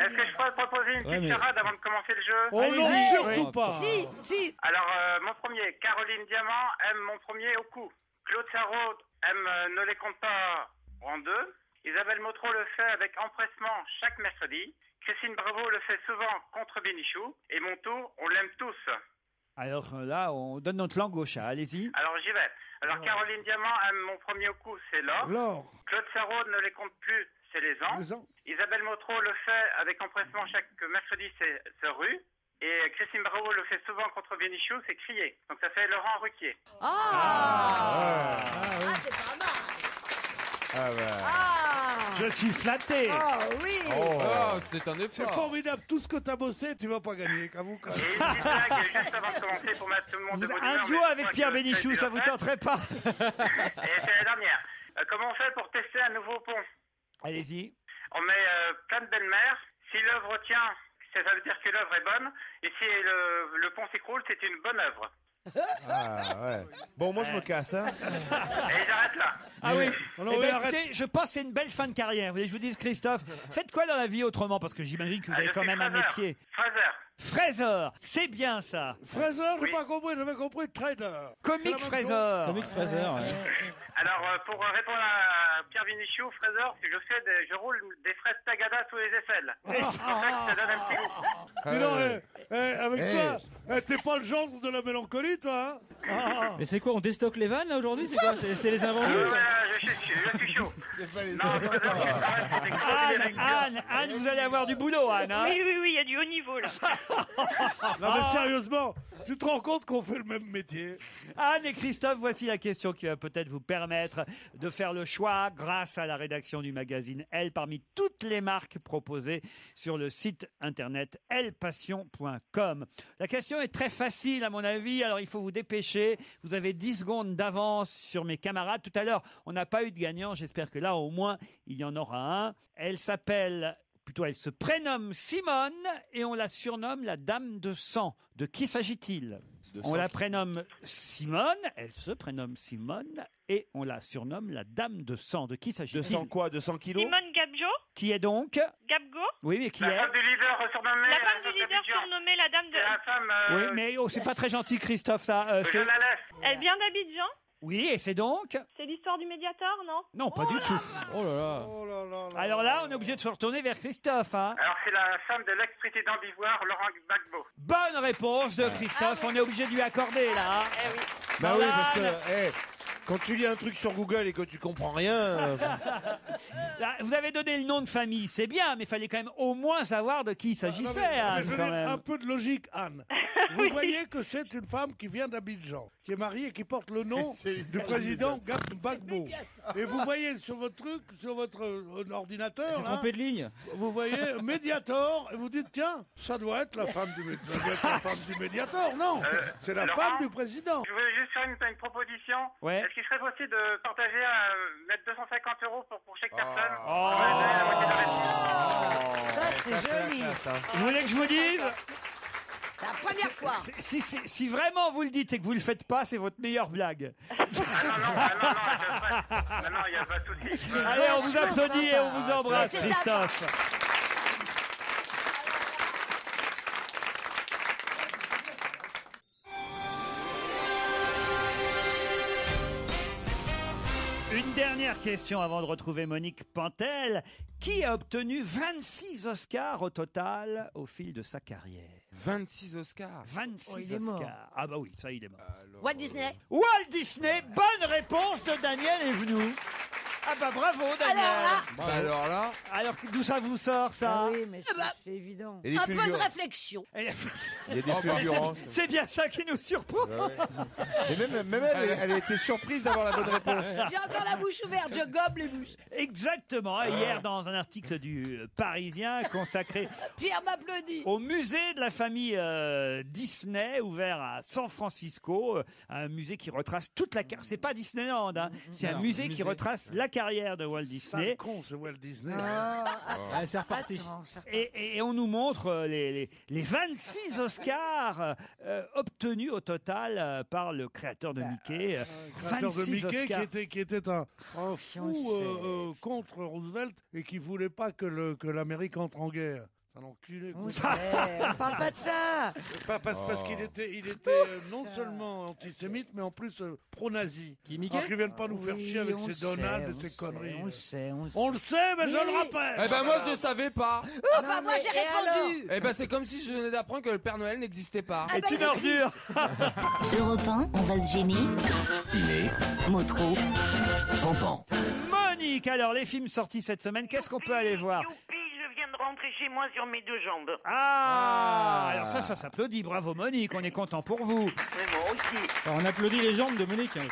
Est-ce que je pourrais proposer une petite charade avant de commencer le jeu? Oh non, Allez-y. surtout pas. Si. Alors, mon premier, Caroline Diamant aime mon premier au cou. Claude Sarraud aime Ne les compte pas en deux. Isabelle Motro le fait avec empressement chaque mercredi. Christine Bravo le fait souvent contre Bénichou. Et mon tour, on l'aime tous. Alors là, on donne notre langue au chat, allez-y. Alors j'y vais. Alors Caroline Diamant aime mon premier au cou, c'est l'or. Laure. Claude Sarraud ne les compte plus, c'est les ans. Les ans. Isabelle Motro le fait avec empressement chaque mercredi, c'est rue. Et Christine Bravo le fait souvent contre Bénichou, c'est crier. Donc ça fait Laurent Ruquier. C'est pas mal. Ah bah. Je suis flatté. Oh oui. Oh, c'est un C'est effort. formidable, tout ce que t'as bossé, tu vas pas gagner, qu'avoue quand même. Et une petite blague juste avant de commencer pour mettre tout le monde de bonne humeur, Un mais duo je avec crois Pierre que Bénichou, c'est ça vous fait. tenterait pas? Et c'est la dernière. Comment on fait pour tester un nouveau pont? Allez-y. On met plein de belles-mères. Si l'œuvre tient, ça veut dire que l'œuvre est bonne. Et si le pont s'écroule, c'est une bonne œuvre. Ah ouais. Bon, moi je me casse. Hein. Et j'arrête là. Ah oui. Non, Eh oui, ben, arrête. écoutez, je pense que c'est une belle fin de carrière. Vous voulez que je vous dise, Christophe, faites quoi dans la vie autrement? Parce que j'imagine que vous avez je quand suis même un fraiseur. métier. Fraiseur. Fraiseur, c'est bien ça. Fraiseur, j'ai Oui. pas compris, j'avais compris trader. Comique C'est la même fraiseur. Comique fraiseur. Alors, pour répondre à Pierre Bénichou, fraiseur, je roule des fraises tagada sous les aisselles. C'est pour ça que ça donne un petit goût. Dis donc, avec toi, t'es pas le genre de la mélancolie, toi, hein? Mais c'est quoi, on déstocke les vannes là aujourd'hui? C'est quoi? C'est les invendus? Je suis chaud. C'est pas les Non, fraiseur, c'est pareil, c'est des grosses élections. Anne, vous allez avoir du boulot, Anne. Hein. Oui, il y a du haut niveau là. Non mais sérieusement, tu te rends compte qu'on fait le même métier? Anne et Christophe, voici la question qui va peut-être vous permettre de faire le choix, grâce à la rédaction du magazine Elle, parmi toutes les marques proposées sur le site internet elpassion.com. La question est très facile à mon avis, alors il faut vous dépêcher. Vous avez 10 secondes d'avance sur mes camarades. Tout à l'heure, on n'a pas eu de gagnant. J'espère que là, au moins, il y en aura un. Elle s'appelle plutôt elle se prénomme Simone et on la surnomme la Dame de Sang. De qui s'agit-il? On la prénomme Simone, elle se prénomme Simone et on la surnomme la Dame de Sang. De qui s'agit-il? 200 quoi? 200 kilos? Simone Gabjo. Qui est donc? Gabgo. Oui, mais qui La est? femme du leader surnommée. La femme du leader surnommée la dame de... La femme. Oui, mais oh, c'est pas très gentil, Christophe, ça. c'est- Je la laisse. Elle vient d'Abidjan. Oui, et c'est donc? C'est l'histoire du Médiator, non? Non, pas du tout. Oh là là. Alors là, on est obligé de se retourner vers Christophe. Hein. Alors, c'est la femme de l'ex-président d'Ivoire, Laurent Gbagbo. Bonne réponse de Christophe. On est obligé de lui accorder là. Eh oui. Bah oui, parce que Voilà. quand tu lis un truc sur Google et que tu comprends rien. Là, vous avez donné le nom de famille, c'est bien, mais il fallait quand même au moins savoir de qui il s'agissait. Anne, je veux quand dire, même. un peu de logique, Anne. Vous voyez que c'est une femme qui vient d'Abidjan, qui est mariée et qui porte le nom du président Gbagbo. Et vous voyez sur votre truc, sur votre ordinateur, C'est là, trompé de ligne. vous voyez Mediator, et vous dites, tiens, ça doit être la femme du, Mediator. Non, c'est la Laurent, femme du président. Je voulais juste faire une proposition. Ouais. Est-ce qu'il serait possible de partager, mettre 250 € pour chaque personne? Ça, c'est joli. Vous voulez que je vous dise? La première fois. Si vraiment vous le dites et que vous le faites pas, c'est votre meilleure blague. Non, il n'y a pas de souci. Allez, on vous applaudit et on vous embrasse, c'est ça. Christophe. Une dernière question avant de retrouver Monique Pantel. Qui a obtenu 26 Oscars au total au fil de sa carrière? 26 Oscars. 26 il est mort. Oscars. Ah bah oui, ça il est mort. Walt Disney. Walt Disney, bonne réponse de Daniel Evenou. Ah bah bravo Daniel. Alors là. Alors d'où ça vous sort ça? Ah oui, mais Ah bah, c'est évident. Et des un peu de fulgurances. réflexion. Et- Il y a des Oh, bah, fulgurances. C'est bien ça qui nous surprend. Et même elle a été surprise d'avoir la bonne réponse. J'ai encore la bouche ouverte, je gobe les bouches. Exactement. Hier, dans un article du Parisien consacré Pierre m'applaudit. au musée de la famille Disney, ouvert à San Francisco, un musée qui retrace toute la carrière. C'est pas Disneyland, hein. C'est un Non, musée qui musée. retrace la carrière de Walt Sale Disney. con, ce Walt Disney. Ah, c'est reparti. Attends, c'est reparti. Et on nous montre les 26 Oscars obtenus au total par le créateur de Mickey. Créateur de 26 Mickey Oscars. qui était un fou contre Roosevelt et qui voulait pas que l'Amérique entre en guerre. C'est un enculé. On sait, on parle pas de ça. Parce qu'il était non seulement antisémite, mais en plus pro-nazi. Qui, Mickey? Alors qu'ils viennent pas nous faire chier avec on ces le sait, Donald on et le ces conneries. On le sait, on le sait. On le sait, mais je Oui. le rappelle. Eh ben moi je savais pas. Enfin, moi j'ai et répondu. Eh ben c'est comme si je venais d'apprendre que le Père Noël n'existait pas. Ah bah, C'est une ordure. Europe 1, on va se gêner. Ciné, Motro. Pampan. Monique, alors les films sortis cette semaine, qu'est-ce qu'on peut aller voir? Youpi, je viens de rentrer chez moi sur mes deux jambes. Alors ça s'applaudit. Bravo Monique, on est content pour vous. Mais moi aussi. Alors, on applaudit les jambes de Monique. Hein.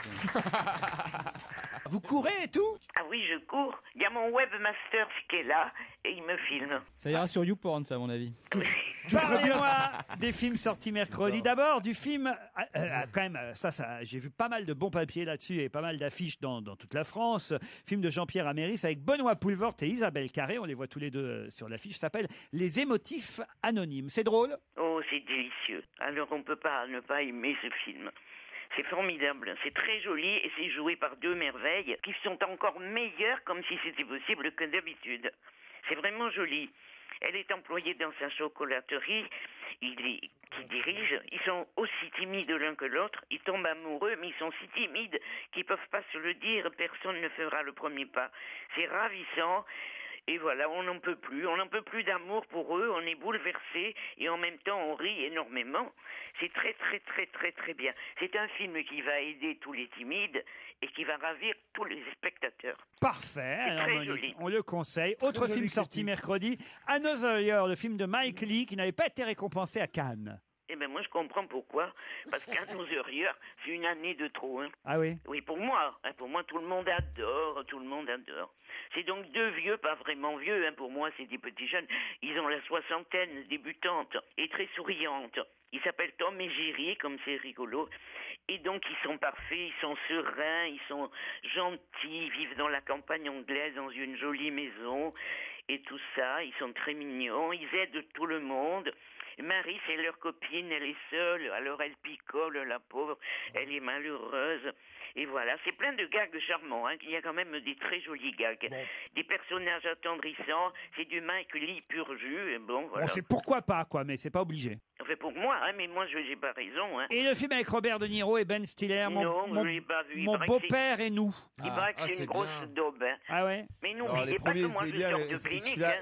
Vous courez et tout? Ah oui, je cours. Il y a mon webmaster qui est là et il me filme. Ça ira sur YouPorn, ça, à mon avis. Parlez-moi des films sortis mercredi. D'abord, du film, quand même, ça, j'ai vu pas mal de bons papiers là-dessus et pas mal d'affiches dans toute la France. Film de Jean-Pierre Améris avec Benoît Poelvoort et Isabelle Carré. On les voit tous les deux sur l'affiche. Ça s'appelle Les Émotifs Anonymes. C'est drôle? Oh, c'est délicieux. Alors on peut pas ne pas aimer ce film. C'est formidable, c'est très joli et c'est joué par deux merveilles qui sont encore meilleures comme si c'était possible que d'habitude. C'est vraiment joli. Elle est employée dans sa chocolaterie, qui dirige. Ils sont aussi timides l'un que l'autre. Ils tombent amoureux, mais ils sont si timides qu'ils peuvent pas se le dire. Personne ne fera le premier pas. C'est ravissant. Et voilà, on n'en peut plus d'amour pour eux, on est bouleversés et en même temps on rit énormément. C'est très très très très très bien. C'est un film qui va aider tous les timides et qui va ravir tous les spectateurs. Parfait. C'est Alors, très Monique, joli. on le conseille. Autre film sorti mercredi, Another Year, le film de Mike Leigh qui n'avait pas été récompensé à Cannes. Eh ben moi je comprends pourquoi. Parce qu'à nos heures, c'est une année de trop. Hein. Ah oui? Oui, pour moi. Hein, pour moi, tout le monde adore. Tout le monde adore. C'est donc deux vieux, pas vraiment vieux. Hein, pour moi, c'est des petits jeunes. Ils ont la soixantaine, débutantes et très souriantes. Ils s'appellent Tom et Jerry, comme c'est rigolo. Et donc, ils sont parfaits, ils sont sereins, ils sont gentils, ils vivent dans la campagne anglaise, dans une jolie maison. et tout ça. Ils sont très mignons, ils aident tout le monde. Marie, c'est leur copine, elle est seule, alors elle picole, la pauvre, elle est malheureuse. Et voilà, c'est plein de gags charmants, hein. Il y a quand même des très jolis gags. Des personnages attendrissants, c'est du Mike Lee pur jus, et bon, voilà. On sait pourquoi pas, quoi, mais c'est pas obligé. Enfin, pour moi, hein, mais moi, je n'ai pas raison. Hein. Et le film avec Robert De Niro et Ben Stiller, Non, je l'ai pas vu. Il mon paraît que beau-père et nous. Il paraît que c'est une grosse daube. Hein. Ah ouais. Mais Non, n'oubliez les pas que premiers, moi, je c'était bien. sors mais de clinique. celui-là, Hein.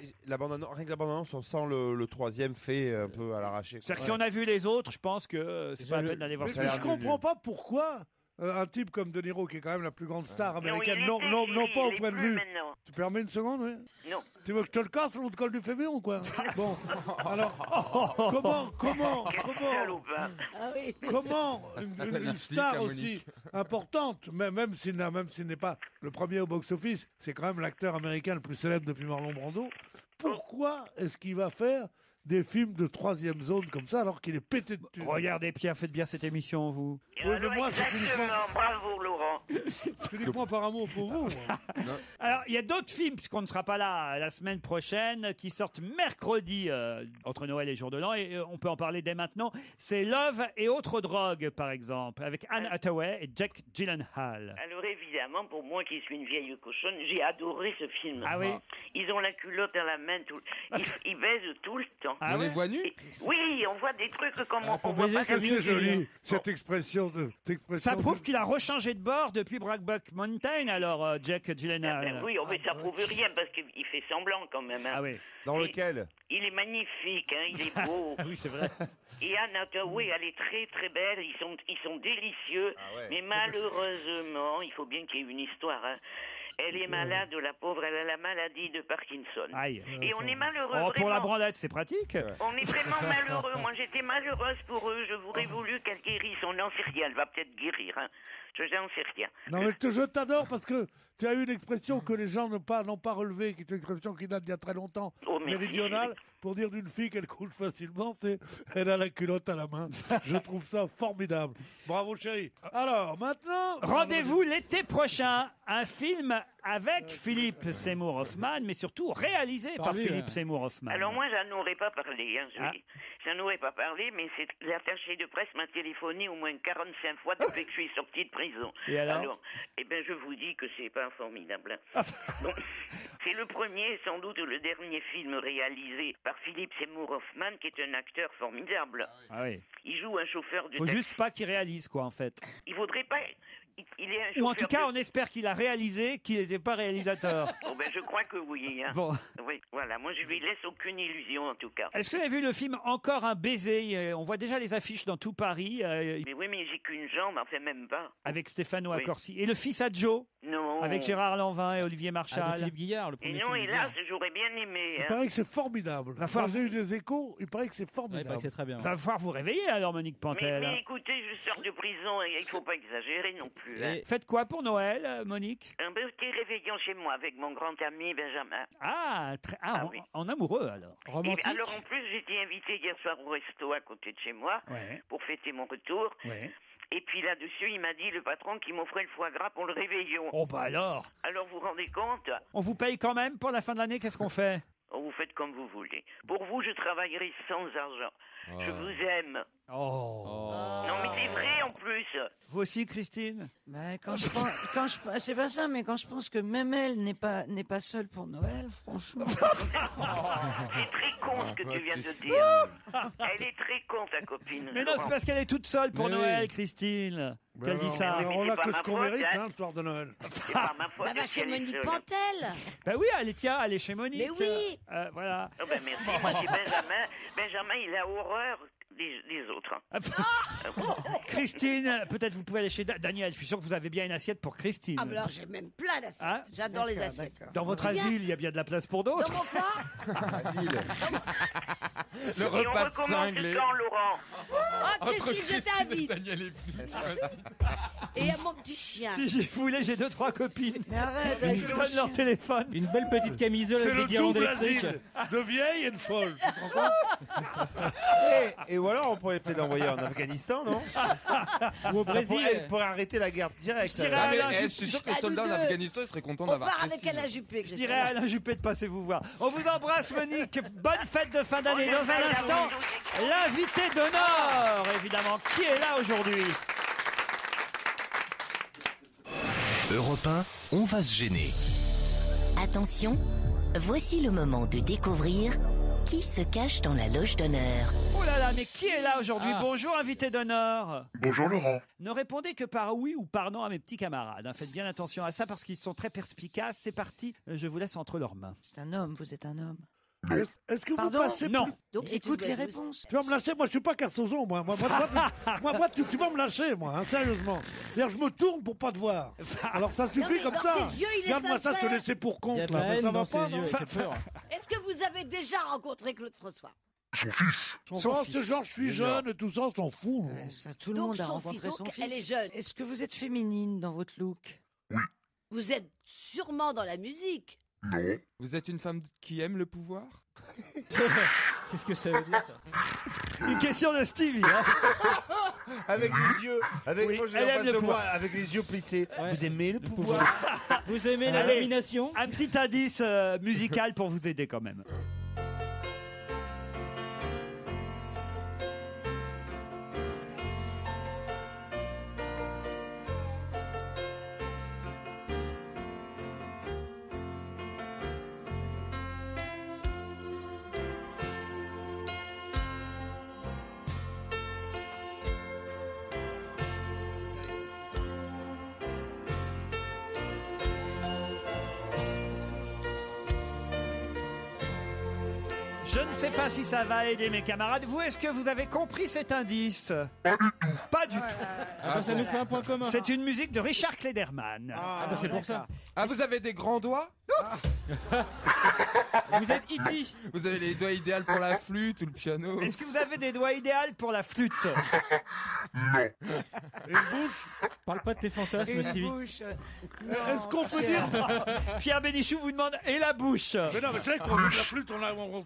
rien que la bande-annonce, on sent le troisième fait un peu à l'arraché. C'est-à-dire que si on a vu les autres, je pense que c'est pas la peine d'aller voir Mais je comprends pas pourquoi un type comme De Niro, qui est quand même la plus grande star américaine, non pas au point de vue. Tu permets une seconde, oui? Non. Tu veux que je te le casse, l'autre col du féminin ou quoi? Bon, alors, comment une star aussi importante, même s'il n'est pas le premier au box-office, c'est quand même l'acteur américain le plus célèbre depuis Marlon Brando, pourquoi est-ce qu'il va faire des films de troisième zone comme ça alors qu'il est pété de thunes? Regardez, Pierre, faites bien cette émission, vous. Alors, exactement, bravo Laurent. Uniquement par amour pour vous. Alors, il y a d'autres films, puisqu'on ne sera pas là la semaine prochaine, qui sortent mercredi entre Noël et Jour de l'An, et on peut en parler dès maintenant. C'est Love et autres drogues, par exemple, avec Anne Hathaway et Jake Gyllenhaal. Alors évidemment, pour moi qui suis une vieille cochonne, j'ai adoré ce film. Ah oui? Ils ont la culotte à la main, ils baisent tout le temps. Ah on les voit nus? Oui, on voit des trucs comme on voit pas C'est joli, cette expression. Ça prouve qu'il a rechangé de bord depuis Brokeback Mountain, alors, Jake Gyllenhaal. Oui, mais ça prouve rien parce qu'il fait semblant quand même. Hein. Ah oui. Dans lequel? Il est magnifique, hein, il est beau. Oui, c'est vrai. Et Anne Hathaway, elle est très très belle, ils sont délicieux, mais malheureusement, il faut bien qu'il y ait une histoire. Hein. Elle est malade, la pauvre, elle a la maladie de Parkinson. Aïe. Et on est malheureux. Oh, pour la vraiment. branlette, c'est pratique. On est vraiment malheureux. Moi, j'étais malheureuse pour eux. Je voudrais voulu qu'elle guérisse. On n'en sait rien. Elle va peut-être guérir. Hein. Je n'en sais rien. Non, mais je t'adore parce que tu as eu une expression que les gens n'ont pas relevée, qui est une expression qui date d'il y a très longtemps, méridionale, pour dire d'une fille qu'elle coule facilement, c'est elle a la culotte à la main. Je trouve ça formidable. Bravo, chérie. Alors, maintenant... Rendez-vous l'été prochain, un film avec Philippe Seymour Hoffman, mais surtout réalisé par Philippe Seymour Hoffman. Alors moi, j'en aurais pas parlé. Hein. J'en aurais pas parlé, mais l'attaché de presse m'a téléphoné au moins 45 fois depuis que je suis sortie de prison. Et alors eh ben, je vous dis que c'est pas formidable. Hein. Bon, c'est le premier et sans doute le dernier film réalisé par Philippe Seymour Hoffman, qui est un acteur formidable. Ah oui. Il joue un chauffeur de Faut taxi. juste pas qu'il réalise, quoi, en fait. Il vaudrait pas... Il est un Ou en chauffeur tout cas, de- on espère qu'il a réalisé, qu'il n'était pas réalisateur. Oh ben, je crois que oui. Hein. Bon. Oui, voilà. Moi, je lui laisse aucune illusion, en tout cas. Est-ce que vous avez vu le film Encore un baiser? On voit déjà les affiches dans tout Paris, Mais oui, mais j'ai qu'une jambe, enfin même pas. avec Stéphano Oui. Accorsi. Et Le Fils à Joe, Non. avec Gérard Lanvin et Olivier Marchal. Ah, de Philippe Guillard, le Et premier non, film de hélas, j'aurais bien aimé. Il Hein. paraît que c'est formidable. Va falloir- Moi, j'ai eu des échos, il paraît que c'est formidable. c'est très bien. Va falloir vous réveiller alors, Monique Pantel. Mais écoutez, je sors de prison et il faut pas exagérer non plus. Hein. Faites quoi pour Noël, Monique? Un petit réveillon chez moi avec mon grand ami Benjamin. Oui. En amoureux alors. Et alors en plus, j'étais invité hier soir au resto à côté de chez moi Ouais. pour fêter mon retour. Ouais. Et puis là-dessus, il m'a dit, le patron, qu'il m'offrait le foie gras pour le réveillon. Oh bah alors. Alors vous vous rendez compte? On vous paye quand même pour la fin de l'année, qu'est-ce qu'on fait? Oh, vous faites comme vous voulez. Pour vous, je travaillerai sans argent. Je vous aime. Oh. Non, mais c'est vrai en plus. Vous aussi, Christine? C'est pas ça, mais quand je pense que même elle n'est pas seule pour Noël, franchement. C'est très con ce que tu viens de dire. Elle est très con, ta copine. Mais non, c'est parce qu'elle est toute seule pour Mais Noël, oui. Christine. Ben Qu'elle dit alors, ça. alors, on a pas que ma ce qu'on faute, mérite, hein. le soir de Noël. C'est pas ma faute. Bah, va si chez elle est Monique seule. Pantel. Ben oui, elle est chez Monique. Mais oui. Voilà. Oh, ben merci, moi c'est Benjamin. Benjamin, il a horreur des autres. Christine, peut-être vous pouvez aller chez Daniel. Je suis sûr que vous avez bien une assiette pour Christine. Ah, mais alors j'ai même plein d'assiettes. Hein? J'adore les assiettes. Dans votre Viens. asile, il y a bien de la place pour d'autres. Dans mon quoi Le Et on repas de recommence cinglé. quand, Laurent? Oh, Christine, je t'invite. Daniel et Philippe. Et à mon petit chien. Si j'ai voulu, j'ai 2-3 copines. Mais arrête, Je avec vous le donne chien. leur téléphone. Une belle petite camisole C'est avec le des guirlandes double électriques. asile de vieille et de folle. Tu te rends compte? Et voilà, on pourrait peut-être l'envoyer en Afghanistan, non? Ou au Brésil. Pour arrêter la guerre directe. Je dirais Ah, mais, Alain je Juppé. suis sûr que À les soldats en nous deux. Afghanistan ils seraient contents On d'avoir part avec Christine. Alain Juppé. Je dirais à Alain Juppé de passer vous voir. On vous embrasse, Monique. Bonne fête de fin d'année. Dans un instant, l'invité d'honneur, évidemment. Qui est là aujourd'hui? Europe 1, on va se gêner. Attention, voici le moment de découvrir qui se cache dans la loge d'honneur. Oh là là, mais qui est là aujourd'hui? Ah. Bonjour, invité d'honneur. Bonjour Laurent. Ne répondez que par oui ou par non à mes petits camarades. hein. Faites bien attention à ça parce qu'ils sont très perspicaces. C'est parti, je vous laisse entre leurs mains. C'est un homme, vous êtes un homme. Est-ce que vous Pardon passez Non. plus- Donc, c'est Écoute une les belle réponses. Tu vas me lâcher, moi je suis pas Carsozon, moi. Moi, tu vas me lâcher, moi, hein, sérieusement. D'ailleurs, je me tourne pour pas te voir. Alors ça Non, suffit mais comme dans ça. ses yeux, il est Regarde-moi ça, je te sincère. laissais pour Il y a compte, de la là. Mais haine ça va dans ses pas, yeux, non? il fait peur. Est-ce que vous avez déjà rencontré Claude François? Son fils. Son fils. Ce genre, je suis jeune et tout ça, on s'en fout. Ça, tout le Donc, monde a son rencontré fils, son donc, fils. elle est jeune. Est-ce que vous êtes féminine dans votre look? Vous êtes sûrement dans la musique. Non. Vous êtes une femme qui aime le pouvoir? Qu'est-ce que ça veut dire ça? Une question de Stevie. hein. Avec les yeux, Oui, moi j'ai elle en aime face le de pouvoir. moi, avec les yeux plissés. Ouais. Vous aimez le pouvoir? Vous aimez la Allez. domination? Un petit indice musical pour vous aider quand même. Je ne sais pas si ça va aider mes camarades. Vous, est-ce que vous avez compris cet indice? Pas du tout. Ah bah ça nous fait un point commun. C'est une musique de Richard Klederman. Ah bah c'est pour ça. Ah, vous avez des grands doigts? Vous êtes E.T. Vous avez les doigts idéaux pour la flûte ou le piano? Est-ce que vous avez des doigts idéaux pour la flûte? Une bouche? Parle pas de tes fantasmes, Une Stevie. bouche. Est-ce qu'on peut dire... Pierre Bénichou vous demande et la bouche? Mais non, mais c'est vrai qu'on joue de la flûte,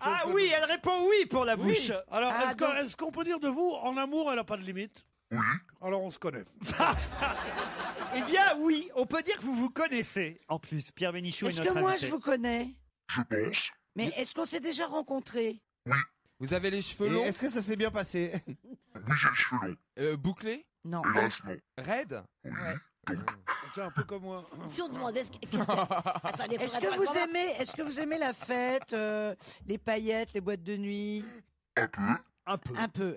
Ah oui, elle répond oui pour la bouche. Alors, Ah, donc- est-ce qu'on peut dire de vous, en amour, elle n'a pas de limite? Oui. Alors, on se connaît. Eh bien oui, on peut dire que vous vous connaissez. En plus, Pierre Bénichou est Est-ce notre que moi invité. je vous connais? Je pense. Mais est-ce qu'on s'est déjà rencontrés? Vous avez les cheveux Et longs? est-ce que ça s'est bien passé? Oui, j'ai les cheveux longs. Bouclés? Non. Hélas, non. Raides? C'est un peu comme moi. Si on demandait qu'est-ce que... Attendez, Est-ce faudrait que pas vous aimez, est-ce que vous aimez la fête, les paillettes, les boîtes de nuit? Un peu. Un peu. Un peu.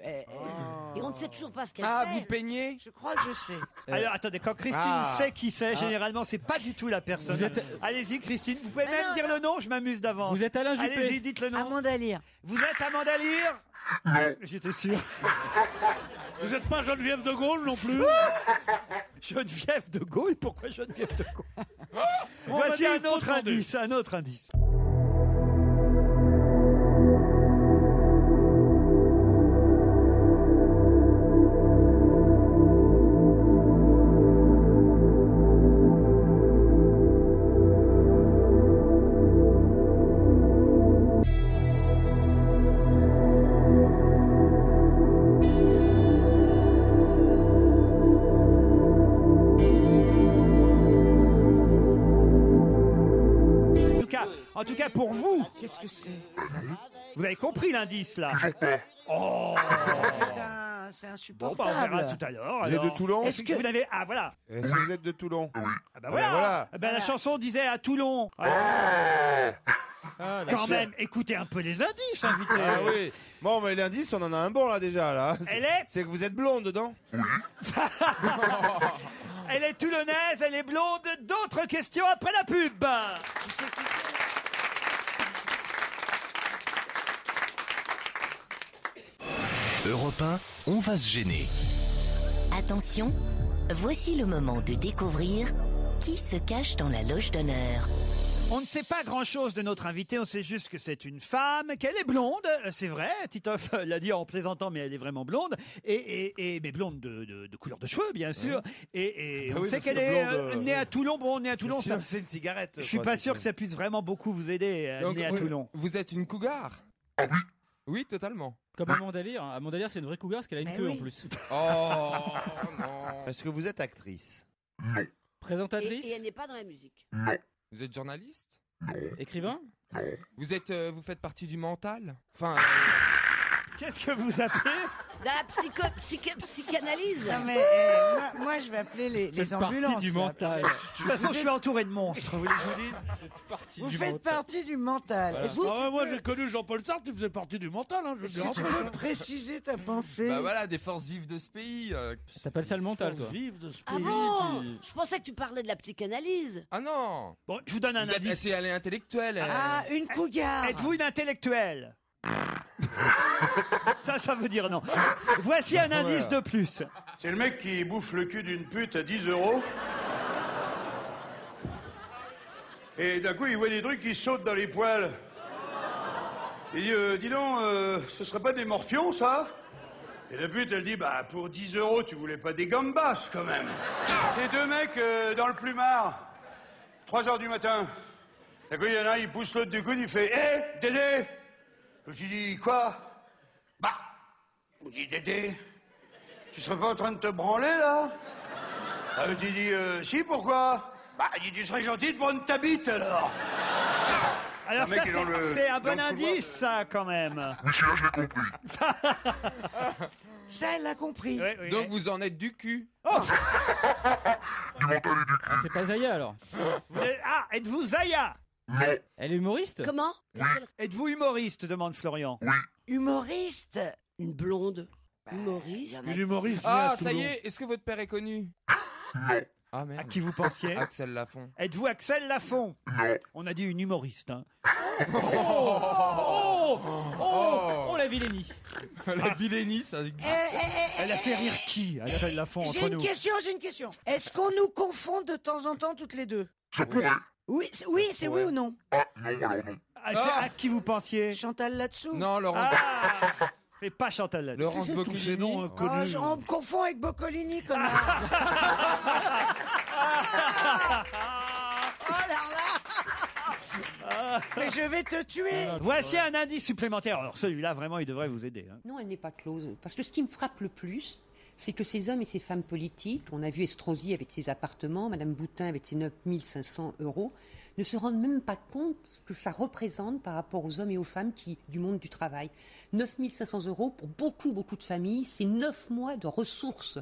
Et on ne sait toujours pas ce qu'elle Ah, fait. vous peignez? Je crois que je sais. Alors attendez, quand Christine Ah. sait qui c'est, généralement c'est pas du tout la personne. Vous êtes- Allez-y Christine, vous pouvez Ah même non, dire non. le nom, je m'amuse d'avance. Vous êtes Alain Juppé. Allez-y, dites le nom. Amanda Lear. Vous êtes Amanda Lear? Non. J'étais sûr. Vous n'êtes pas Geneviève de Gaulle non plus? Geneviève de Gaulle? Pourquoi Geneviève de Gaulle? On Voici va un dire, faut autre demander. indice, un autre indice. En tout cas, pour vous, Qu'est-ce que c'est? vous avez compris l'indice là. Toujours pas. Oh. Putain, c'est Bon, insupportable. bah, on verra tout à l'heure. Vous êtes alors. de Toulon? Est-ce que- Vous n'avez ah voilà. Est-ce que vous êtes de Toulon? Oui. Ah bah Ah voilà. ben voilà. Ah ben, la chanson disait à Toulon. Ah, Quand même, écoutez un peu les indices, invité. Ah oui. Bon, mais l'indice, on en a un bon là déjà là. Elle est- C'est que vous êtes blonde dedans. Elle est toulonnaise, elle est blonde. D'autres questions après la pub. Tu sais qui c'est? Europe 1, on va se gêner. Attention, voici le moment de découvrir qui se cache dans la loge d'honneur. On ne sait pas grand-chose de notre invitée, on sait juste que c'est une femme, qu'elle est blonde, c'est vrai, Titoff l'a dit en plaisantant, mais elle est vraiment blonde, mais blonde de couleur de cheveux, bien sûr, et on sait qu'elle est née à Toulon. Bon, née à Toulon, c'est une cigarette. Je suis pas sûr que ça puisse vraiment beaucoup vous aider, née à Toulon. Vous êtes une cougar? Ah oui. Oui, totalement. Comme Amanda Lear. Amanda Lear, c'est une vraie cougar parce qu'elle a une queue en plus. Oh non. Est-ce que vous êtes actrice? Non. Présentatrice? Et elle n'est pas dans la musique. Non. Vous êtes journaliste? Non. Écrivain? Non. Vous faites partie du mental? Enfin. Qu'est-ce que vous appelez? Dans la psychanalyse. Non mais moi je vais appeler les ambulances. Partie du là, mental. parce que- De toute façon, je suis entouré de monstres, vous voulez que je vous dise? Vous faites partie du mental. Voilà. Est-ce que Ah ouais, tu moi peux- j'ai connu Jean-Paul Sartre, il faisait partie du mental. Hein, je veux Est-ce dire. que tu peux préciser ta pensée? Bah voilà, des forces vives de ce pays. T'appelles ça le mental, toi? Vive de ce Ah pays. bon? Je pensais que tu parlais de la psychanalyse. Ah non. Bon, je vous donne un indice. C'est elle est intellectuelle. Ah, une cougar. Êtes-vous une intellectuelle? Ça veut dire non. Voici un indice de plus. C'est le mec qui bouffe le cul d'une pute à 10 €. Et d'un coup, il voit des trucs qui sautent dans les poils. Il dit, dis donc, ce serait pas des morpions, ça? Et la pute, elle dit, bah, pour 10 € tu voulais pas des gambas, quand même. C'est deux mecs dans le plumard, 3 h du matin. D'un coup, il y en a un, il pousse l'autre du coude, il fait, hé, Dédé! Je lui dis, quoi? Bah, je dis, Dédé, tu serais pas en train de te branler, là? Ah, tu dis, si, pourquoi? Bah, il dit, tu serais gentil de prendre ta bite, alors. Alors Le ça, mec est dans le- c'est un dans bon le couloir. indice, ça, quand même. Oui, celui-là, je l'ai compris. Ça, elle l'a compris. Donc vous en êtes du cul. Du mental et du cul. Ah, c'est pas Zaya alors. Ah, êtes-vous Zaya? Non. Elle est humoriste? Comment? Êtes-vous humoriste, demande Florian. Oui. Humoriste? Une blonde. Humoriste. Une humoriste. Ah, ça y est, est-ce que votre père est connu? Non. Ah merde. À qui vous pensiez? Axel Lafont. Êtes-vous Axel Lafont? Non. On a dit une humoriste. Hein. Oh, la vilainie. La vilainie, ça existe. Elle a fait rire qui, Axel Lafont, J'ai entre une nous? question. Est-ce qu'on nous confond de temps en temps toutes les deux? Ça pourrait. Oui, c'est oui ou non? Ah, non, alors non. Ah, c'est à qui vous pensiez? Chantal là-dessous? Non, Laurence. Ah, et pas Chantal là-dessus. Laurence Tous ces noms Boccolini. inconnus. On me confond avec Boccolini quand même. Oh là là! Mais je vais te tuer! Voici un indice supplémentaire. Alors celui-là, vraiment, il devrait vous aider. Hein. Non, elle n'est pas close. Parce que ce qui me frappe le plus, c'est que ces hommes et ces femmes politiques, on a vu Estrosi avec ses appartements, Madame Boutin avec ses 9 500 €, ne se rendent même pas compte ce que ça représente par rapport aux hommes et aux femmes du monde du travail. 9 500 € pour beaucoup de familles, c'est 9 mois de ressources.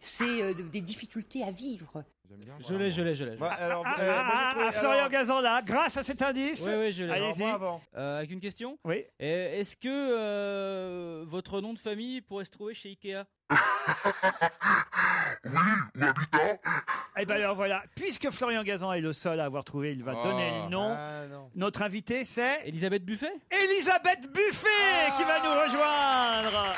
C'est des difficultés à vivre. Je l'ai. Bah, alors, moi, j'ai trouvé- Florian alors- Gazan, là, grâce à cet indice. Oui, je l'ai. Allez-y. moi avant. Avec une question? Oui. Est-ce que votre nom de famille pourrait se trouver chez Ikea? Oui, ou habitant. Eh ben alors voilà, puisque Florian Gazan est le seul à avoir trouvé, il va donner le nom. Ah, non. Notre invité, c'est Elisabeth Buffet? Elisabeth Buffet qui va nous rejoindre.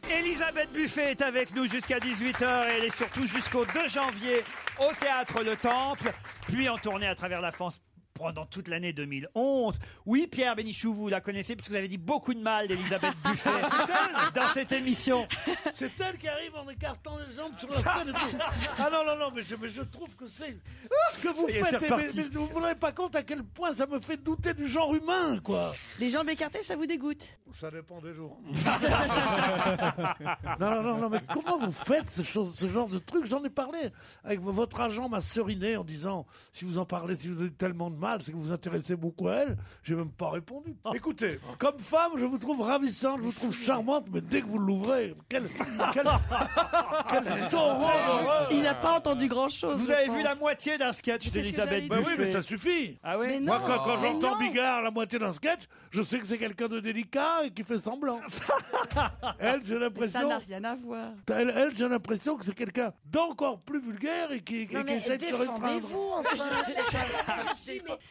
Elisabeth Buffet est avec nous jusqu'à 18h et elle est surtout jusqu'au 2 janvier au Théâtre Le Temple, puis en tournée à travers la France pendant toute l'année 2011. Oui, Pierre Bénichou, vous la connaissez puisque vous avez dit beaucoup de mal d'Elisabeth Buffet dans cette émission. C'est elle qui arrive en écartant les jambes sur la scène et tout. Ah non, mais je trouve que c'est... Ce que vous Ça y est, faites, c'est reparti. mais vous vous rendez pas compte à quel point ça me fait douter du genre humain, quoi. Les jambes écartées, ça vous dégoûte? Ça dépend des jours. non, mais comment vous faites ce genre de truc? J'en ai parlé avec votre agent m'a seriné en disant, si vous en parlez, si vous avez tellement de mal, c'est que vous vous intéressez beaucoup à elle. J'ai même pas répondu. Écoutez, comme femme, je vous trouve ravissante, je vous trouve charmante, mais dès que vous l'ouvrez, quel taureau d'horreur. Il n'a pas entendu grand-chose. Vous avez vu la moitié d'un sketch d'Elisabeth Ben Buffet. oui, mais ça suffit. Ah oui. Moi, quand j'entends Bigard la moitié d'un sketch, je sais que c'est quelqu'un de délicat et qui fait semblant. Elle, j'ai l'impression. Ça n'a rien à voir. Elle, j'ai l'impression que c'est quelqu'un d'encore plus vulgaire et qui Non, mais essaie de se restreindre. défendez-vous, enfin.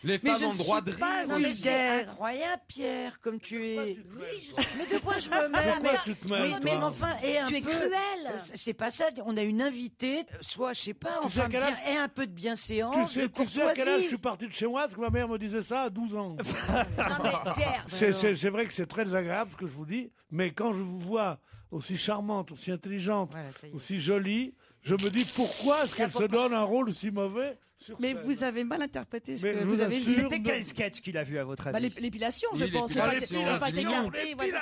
Les Mais femmes je ont ne le droit suis de pas rire. Non, mais c'est incroyable, Pierre, comme tu es. Mais de quoi je me mêle? Pourquoi tu te mêles, mais toi enfin, et un Tu es peu. cruel. C'est pas ça. On a une invitée, soit je sais pas, Tu sais enfin à me quel dire, âge- et un peu de bienséance, Tu de sais à quel âge je courtoisie. suis parti de chez moi? Parce que ma mère me disait ça à 12 ans. mais Pierre. C'est vrai que c'est très désagréable ce que je vous dis, mais quand je vous vois aussi charmante, aussi intelligente, aussi jolie, je me dis pourquoi est-ce qu'elle se donne un rôle si mauvais sur Mais scène. vous avez mal interprété ce Mais que je vous vous avez assure, dit. C'était quel sketch qu'il a vu à votre avis? Bah, l'épilation, je Oui, pense. l'épilation, Pas l'épilation. écarté, voilà.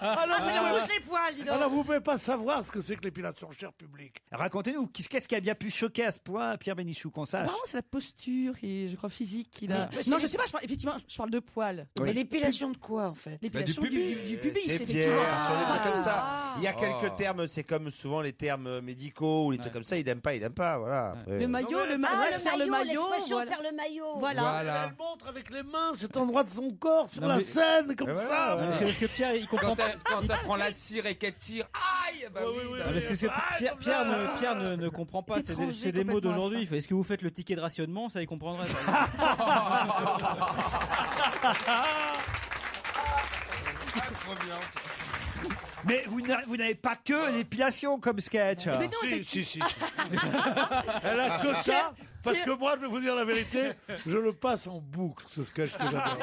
Alors, ça lui bouge les poils, dis donc. alors vous ne pouvez pas savoir ce que c'est que l'épilation, cher public. Racontez-nous, qu'est-ce qui a bien pu choquer à ce point Pierre Bénichou, qu'on sache? Apparemment, c'est la posture et je crois physique qu'il a. Mais Non, c'est- je sais pas, effectivement, je parle de poils. Mais l'épilation de quoi, en fait? L'épilation du pubis. du pubis, C'est effectivement. Pierre, sur des trucs comme ça. Ah. Il y a quelques termes, c'est comme souvent les termes médicaux ou les trucs comme ça, il n'aime pas, voilà. Ouais. Le maillot, Ah, faire le maillot. l'expression Voilà. faire le maillot. Voilà. Elle montre avec les mains cet endroit de son corps sur Non, la mais- scène, comme Mais ça. voilà, Non, mais c'est parce que Pierre, il comprend pas. Quand t'apprends la cire et qu'elle tire, aïe, bah oui, bah Non, oui. parce que Pierre ne comprend pas, c'est étranger des mots complètement à d'aujourd'hui. ça. Il fait, est-ce que vous faites le ticket de rationnement? Ça, il comprendrait. Trop bien. Mais vous n'avez pas que l'épilation comme sketch. Mais non, Si. Elle a que ça, parce que moi, je vais vous dire la vérité, je le passe en boucle, ce sketch que j'adore.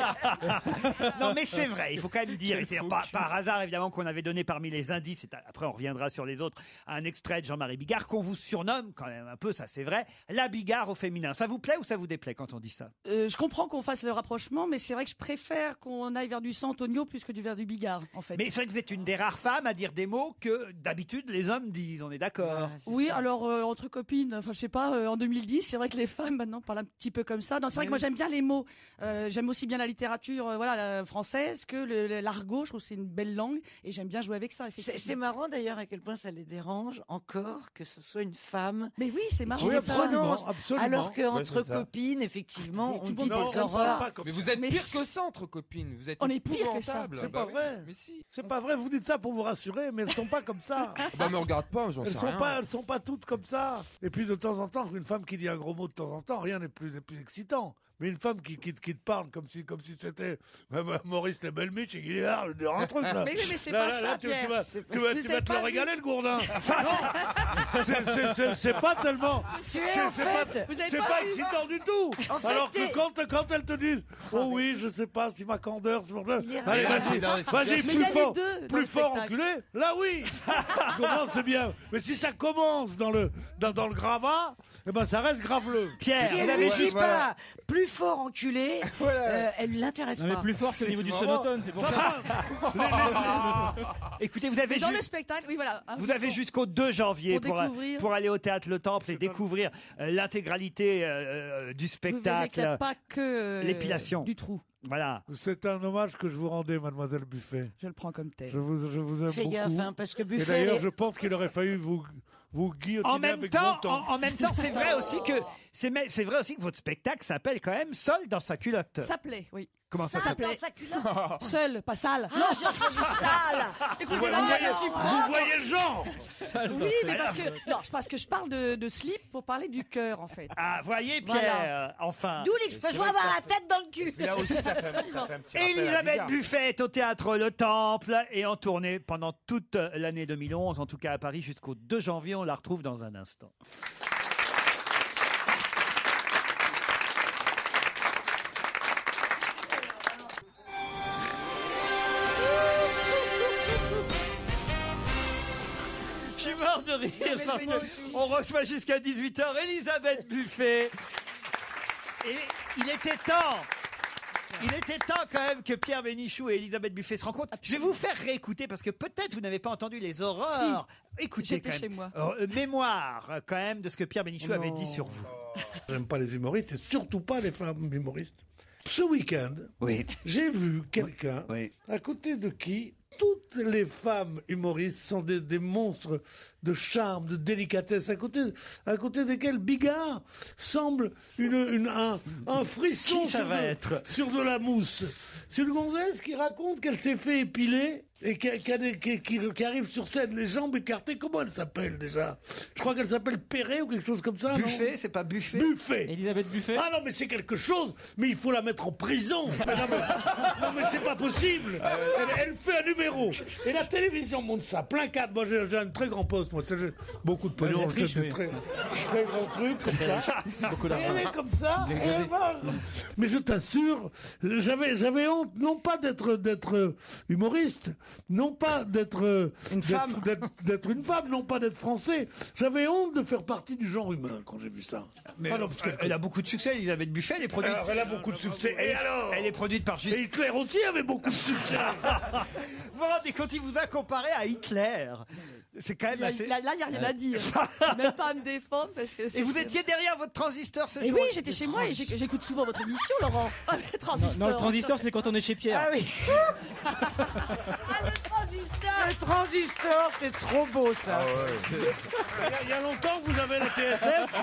Non, mais c'est vrai, il faut quand même dire, et c'est par hasard évidemment qu'on avait donné parmi les indices, et après on reviendra sur les autres, un extrait de Jean-Marie Bigard qu'on vous surnomme quand même un peu, ça c'est vrai, la Bigard au féminin. Ça vous plaît ou ça vous déplaît quand on dit ça? Je comprends qu'on fasse le rapprochement, mais c'est vrai que je préfère qu'on aille vers du Santonio plus que vers du Bigard, en fait. Mais c'est vrai que vous êtes une des rares femmes à dire des mots que d'habitude les hommes disent, on est d'accord? Oui, alors entre copines, enfin je sais pas, en 2010, c'est vrai que les femmes maintenant parlent un petit peu comme ça. Non, c'est vrai que moi j'aime bien les mots. J'aime aussi bien la littérature, française que l'argot. Je trouve que c'est une belle langue et j'aime bien jouer avec ça. C'est marrant d'ailleurs à quel point ça les dérange encore que ce soit une femme. Mais oui, c'est marrant. Qui les absolument, prononce, absolument. alors qu'entre Ouais, c'est ça. copines, effectivement, on Tout dit le monde des pense horreurs. comme Mais ça. vous êtes Mais pire c'est- que ça entre copines. Vous êtes On est pire que ça. épouvantables. C'est Bah pas oui. vrai. Mais si. C'est pas vrai, vous dites ça pour vous rassurer, mais elles sont pas comme ça. Bah me regarde pas, j'en Elles sais sont rien. elles sont pas toutes comme ça. Et puis de temps en temps, une femme qui dit un gros mot de temps en temps, rien n'est plus excitant. Mais une femme qui te parle comme si c'était Maurice le Belmiche et qu'il est là, je veux dire un truc là. Mais c'est Là, pas là, ça, là, tu Pierre. vas C'est te Vous avez le pas régaler vu. le gourdin. C'est pas tellement. Tu es en fait. Vous avez C'est pas pas vu. excitant du tout. En fait, Alors t'es- que quand elles te disent, oh oui, je sais pas si ma candeur, c'est pour ça. Il est Allez, rapide. vas-y, dans les vas-y, situations. Mais il y plus a les fort, deux dans plus le fort, spectacle. enculé. Là, oui. Commence, c'est bien. Mais si ça commence dans le gravat, eh ben ça reste graveleux. Pierre, Si vous elle avez ne dit juste- pas plus fort enculé, elle l'intéresse Non, mais pas. plus fort que au niveau du sonotone, c'est pour ça. Écoutez, vous avez Mais dans ju- le spectacle, oui voilà. Vous avez jusqu'au 2 janvier Pour découvrir. pour aller au Théâtre Le Temple et découvrir l'intégralité du Vous verrez qu'il spectacle. n'y a pas que l'épilation. du trou. Voilà. C'est un hommage que je vous rendais, mademoiselle Buffet. Je le prends comme tel. Je vous aime Fais beaucoup. gaffe, hein, parce que Et Buffet. d'ailleurs, elle est- je pense qu'il aurait fallu vous guillotiner En même avec temps, bon temps. en même temps, c'est vrai aussi que c'est vrai aussi que votre spectacle s'appelle quand même Seul dans sa culotte. Ça plaît, oui. Comment ça Ça s'appelle dans sa culotte. Seul, pas sale. Non, j'ai entendu sale. Écoutez, Vous moi, voyez, je suis vous voyez le genre. Oui, mais parce que je parle de slip pour parler du cœur, en fait. Ah, voyez Pierre, enfin. D'où l'expression avoir la tête dans le cul. Puis là aussi, ça fait un petit rappel à Elisabeth Bigard. Buffet est au théâtre Le Temple et en tournée pendant toute l'année 2011, en tout cas à Paris jusqu'au 2 janvier. On la retrouve dans un instant. Je suis mort de rire parce qu'on reçoit jusqu'à 18h Elisabeth Buffet. Et il était temps. Il était temps quand même que Pierre Bénichou et Elisabeth Buffet se rencontrent. Je vais vous faire réécouter parce que peut-être vous n'avez pas entendu les horreurs. Écoutez J'étais quand même. chez moi. Mémoire quand même de ce que Pierre Bénichou avait dit sur vous. J'aime pas les humoristes et surtout pas les femmes humoristes. Ce week-end, Oui. j'ai vu quelqu'un Oui. à côté de qui Toutes les femmes humoristes sont des monstres de charme, de délicatesse, à côté desquels Bigard semble un frisson Qui ça va être sur de la mousse. C'est une gonzesse qui raconte qu'elle s'est fait épiler et qui arrive sur scène, les jambes écartées. Comment elle s'appelle déjà? Je crois qu'elle s'appelle Perret ou quelque chose comme ça. Buffet, c'est pas Buffet? Buffet. Elisabeth Buffet. Ah non, mais c'est quelque chose. Mais il faut la mettre en prison. Non, mais c'est pas possible. Elle fait un numéro. Et la télévision monte ça, plein cadre. Moi, j'ai un très grand poste. Moi, j'ai beaucoup de pognon. Vous êtes riche, J'ai oui. très grand truc comme ça. Beaucoup Et d'argent. elle est comme ça. Et elle va. Mais je t'assure, j'avais honte, non pas d'être humoriste, non pas d'être une femme, non pas d'être français. J'avais honte de faire partie du genre humain quand j'ai vu ça. Mais Ah non, parce qu'elle- elle a beaucoup de succès, Elisabeth Buffet. Elle est produite. Alors, elle a beaucoup de succès. Et alors? Elle est produite par Justin. Et Hitler aussi avait beaucoup de succès. Vous vous rendez compte, il vous a comparé à Hitler. C'est quand même assez. Là, il n'y a rien à dire. Je suis même pas à me défendre parce que. Et vous étiez derrière votre transistor ce Et jour. oui, j'étais chez moi et j'écoute souvent votre émission, Laurent. Ah, le transistor. Non, le transistor, c'est quand on est chez Pierre. Ah oui. Le transistor, c'est trop beau ça. Il y a longtemps que vous avez la TSF.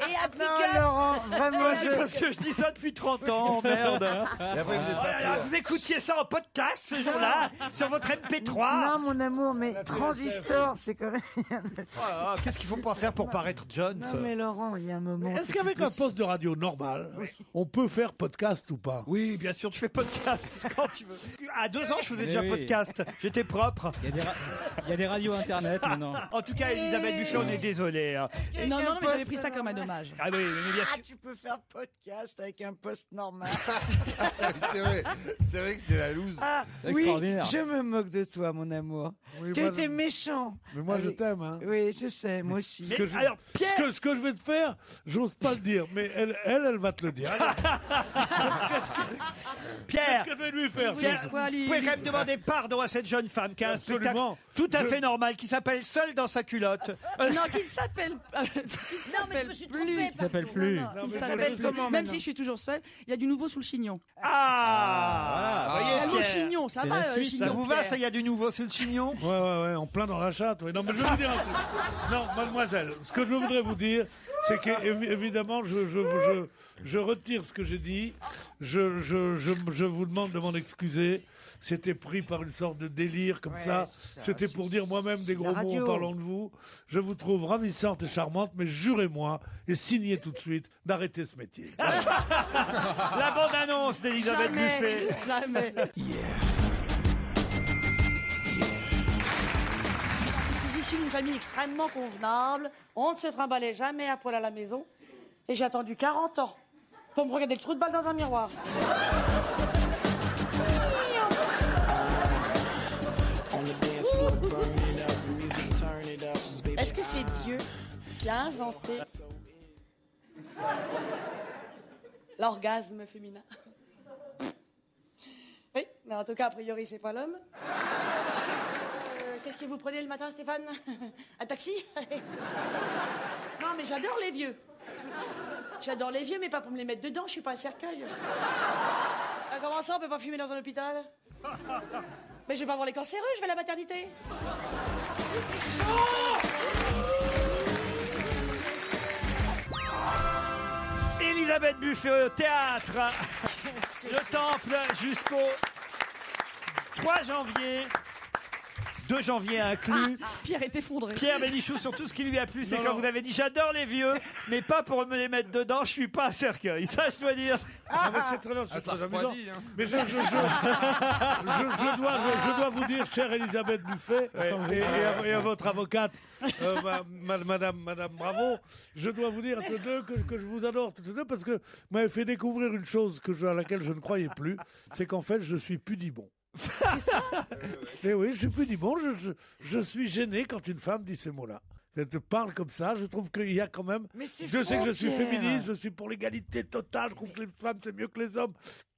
Et à Non, Laurent, vraiment, C'est parce que je dis ça depuis 30 ans, merde. Et après, vous êtes Oh là parti, là, là. vous écoutiez ça en podcast ce jour-là, sur votre MP3. Non, mon amour, mais transistor, c'est quand même. Oh là là, qu'est-ce qu'il faut pas faire pour paraître Jones? Non, mais Laurent, il y a un moment. Est-ce c'est qu'avec plus un poste de radio normal, on peut faire podcast ou pas? Oui, bien sûr, tu fais podcast quand tu veux. À 2 ans, je faisais Mais déjà oui. podcast. J'étais propre. Il y a des radios internet maintenant. En tout cas, Elisabeth Buffet, on est désolé. hein. Non, mais j'avais pris ça comme un hommage. Ah oui, mais bien sûr. tu peux faire podcast avec un poste normal. C'est vrai que c'est la loose. Ah, oui, Extraordinaire. je me moque de toi, mon amour. Oui, Tu moi, étais méchant. Mais moi, je Allez. t'aime. Hein. Oui, je sais, moi aussi. Ce que je- alors, Pierre- ce que je vais te faire, j'ose pas le dire, mais elle va te le dire. Pierre, Qu'est-ce que je vais lui faire Pierre, ce- vous pouvez quand même demander pardon à cette jeune femme qui a un spectacle Absolument. tout à fait normal, qui s'appelle Seule dans sa culotte. Non, qui ne s'appelle Non, mais je me suis trompée. Il s'appelle plus. qui mais s'appelle je- comment Même maintenant si je suis toujours seule, il y a du nouveau sous le chignon. Ah, Voilà. voyez, Allô, Pierre. chignon, ça C'est va, la suite, chignon. Ça vous va, Pierre ça, il y a du nouveau sur le chignon? Ouais, en plein dans la chatte. Ouais. Non, mais je vais vous dire un truc. Non, mademoiselle, ce que je voudrais vous dire, c'est qu'évidemment, je retire ce que j'ai dit. Je vous demande de m'en excuser. C'était pris par une sorte de délire comme ça. c'est ça, C'était pour dire moi-même des gros la mots en radio. parlant de vous. Je vous trouve ravissante et charmante, mais jurez-moi et signez tout de suite d'arrêter ce métier. La bande-annonce d'Elisabeth Buffet. Jamais. Je suis issue d'une famille extrêmement convenable. On ne se trimballait jamais à poil à la maison. Et j'ai attendu 40 ans pour me regarder le trou de balle dans un miroir. Est-ce que c'est Dieu qui a inventé l'orgasme féminin? Oui, mais en tout cas, a priori, c'est pas l'homme. Qu'est-ce que vous prenez le matin, Stéphane? Un taxi? Non, mais j'adore les vieux. J'adore les vieux, mais pas pour me les mettre dedans, je suis pas un cercueil. Comment ça, on peut pas fumer dans un hôpital? Mais je vais pas voir les cancéreux, je vais à la maternité. C'est chaud! Elisabeth Buffet au théâtre. Le Temple jusqu'au 3 janvier. 2 janvier inclus. Pierre est effondré. Pierre Bénichou, sur tout ce qui lui a plu, c'est Non, quand non. vous avez dit j'adore les vieux, mais pas pour me les mettre dedans, je suis pas un cercueil. Ça, je dois dire. Non, mais c'est très, Ah, ça très amusant. refroidit, hein. Mais je dois vous dire, chère Elisabeth Buffet, et à votre avocate, Madame Bravo, je dois vous dire à tous deux que je vous adore tous les deux parce que vous m'avez fait découvrir une chose à laquelle je ne croyais plus, c'est qu'en fait, je suis pudibond. Et oui, je suis pudibond, je suis gêné quand une femme dit ces mots-là. Elle te parle comme ça, je trouve qu'il y a quand même... Mais c'est Je sais faux, que je suis Pierre. féministe, je suis pour l'égalité totale, je trouve que les femmes c'est mieux que les hommes.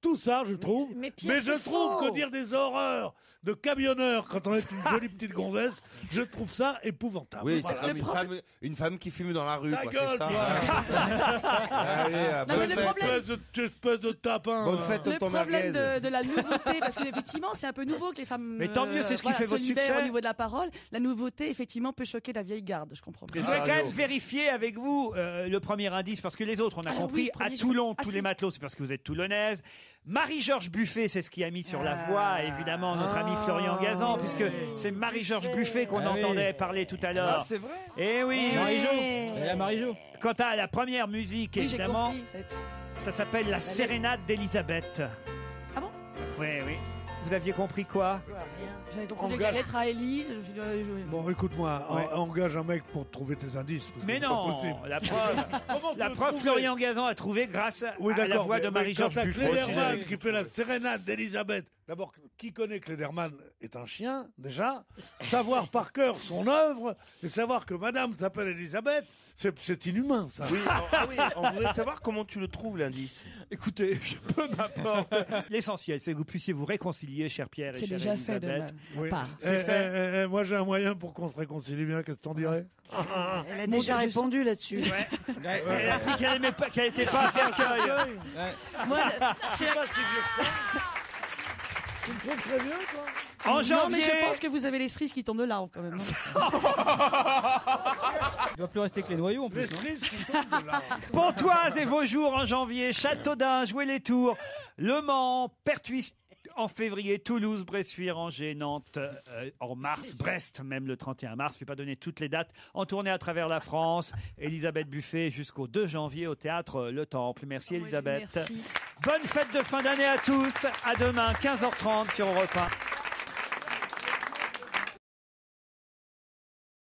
tout ça, je trouve. mais Pierre, Mais je c'est trouve faux. que dire des horreurs de camionneur quand on est une jolie petite gonzesse, je trouve ça épouvantable. Oui, Voilà. c'est comme une femme qui fume dans la rue. Ta quoi, gueule, c'est ça. toi. Allez, Non, mais le problème- espèce de tapin. Bonne fête, Le tonton problème Merguez. de la nouveauté, parce qu'effectivement, c'est un peu nouveau que les femmes Mais tant mieux, c'est ce qui fait se votre libèrent succès. au niveau de la parole. La nouveauté, effectivement, peut choquer la vieille garde, je comprends Je bien. voudrais quand même vérifier avec vous le premier indice, parce que les autres, on a Alors compris, oui, à premier Toulon, jour. Ah, tous si. les matelots, c'est parce que vous êtes toulonnaise. Marie-Georges Buffet, c'est ce qui a mis sur la voie, évidemment, notre ami Florian Gazan, puisque c'est Marie-Georges Buffet qu'on Ah oui. entendait parler tout à l'heure. Ah, c'est vrai. Eh oui, Marie-Jo. Elle a Marie-Jo. Quant à la première musique, Oui, j'ai évidemment, compris, en fait. ça s'appelle La Sérénade d'Elisabeth. Ah bon? Oui, oui. Vous aviez compris quoi? J'avais compris Engage. la lettre à Élise. Bon, écoute-moi, Ouais. engage un mec pour trouver tes indices. parce que Mais c'est non, pas possible. la preuve, Comment tu la veux preuve, trouver Florian Gazan a trouvé grâce Oui, à la d'accord, voix de mais Marie-Georges quand t'as Buffet. Klederman qui fait la sérénade d'Elisabeth. D'abord, qui connaît Klederman est un chien, déjà. Savoir par cœur son œuvre et savoir que madame s'appelle Elisabeth, c'est inhumain, ça. Oui, on voudrait savoir comment tu le trouves, l'indice. Écoutez, je peux m'apporte. L'essentiel, c'est que vous puissiez vous réconcilier, cher Pierre et C'est chère déjà fait de Elisabeth. Oui. part. C'est fait. Moi, j'ai un moyen pour qu'on se réconcilie bien. Qu'est-ce que t'en dirais? Elle a déjà répondu là-dessus. Elle a dit qu'elle n'était pas à cercueil. Moi, C'est pas si vieux que ça. Tu me trouves très vieux, toi? En Non, mais janvier, je pense que vous avez les cerises qui tombent de l'arbre, quand même. Il doit plus rester que les noyaux en plus. Les non cerises qui tombent de là. Pontoise et Vaujours en janvier, Châteaudun, Joué-les-Tours, Le Mans, Pertuis en février, Toulouse, Bressuire, Angers, Nantes en mars, Brest même le 31 mars. Je ne vais pas donner toutes les dates. En tournée à travers la France, Elisabeth Buffet jusqu'au 2 janvier au théâtre Le Temple. Merci Elisabeth. Merci. Bonne fête de fin d'année à tous. À demain, 15h30 sur Europe 1.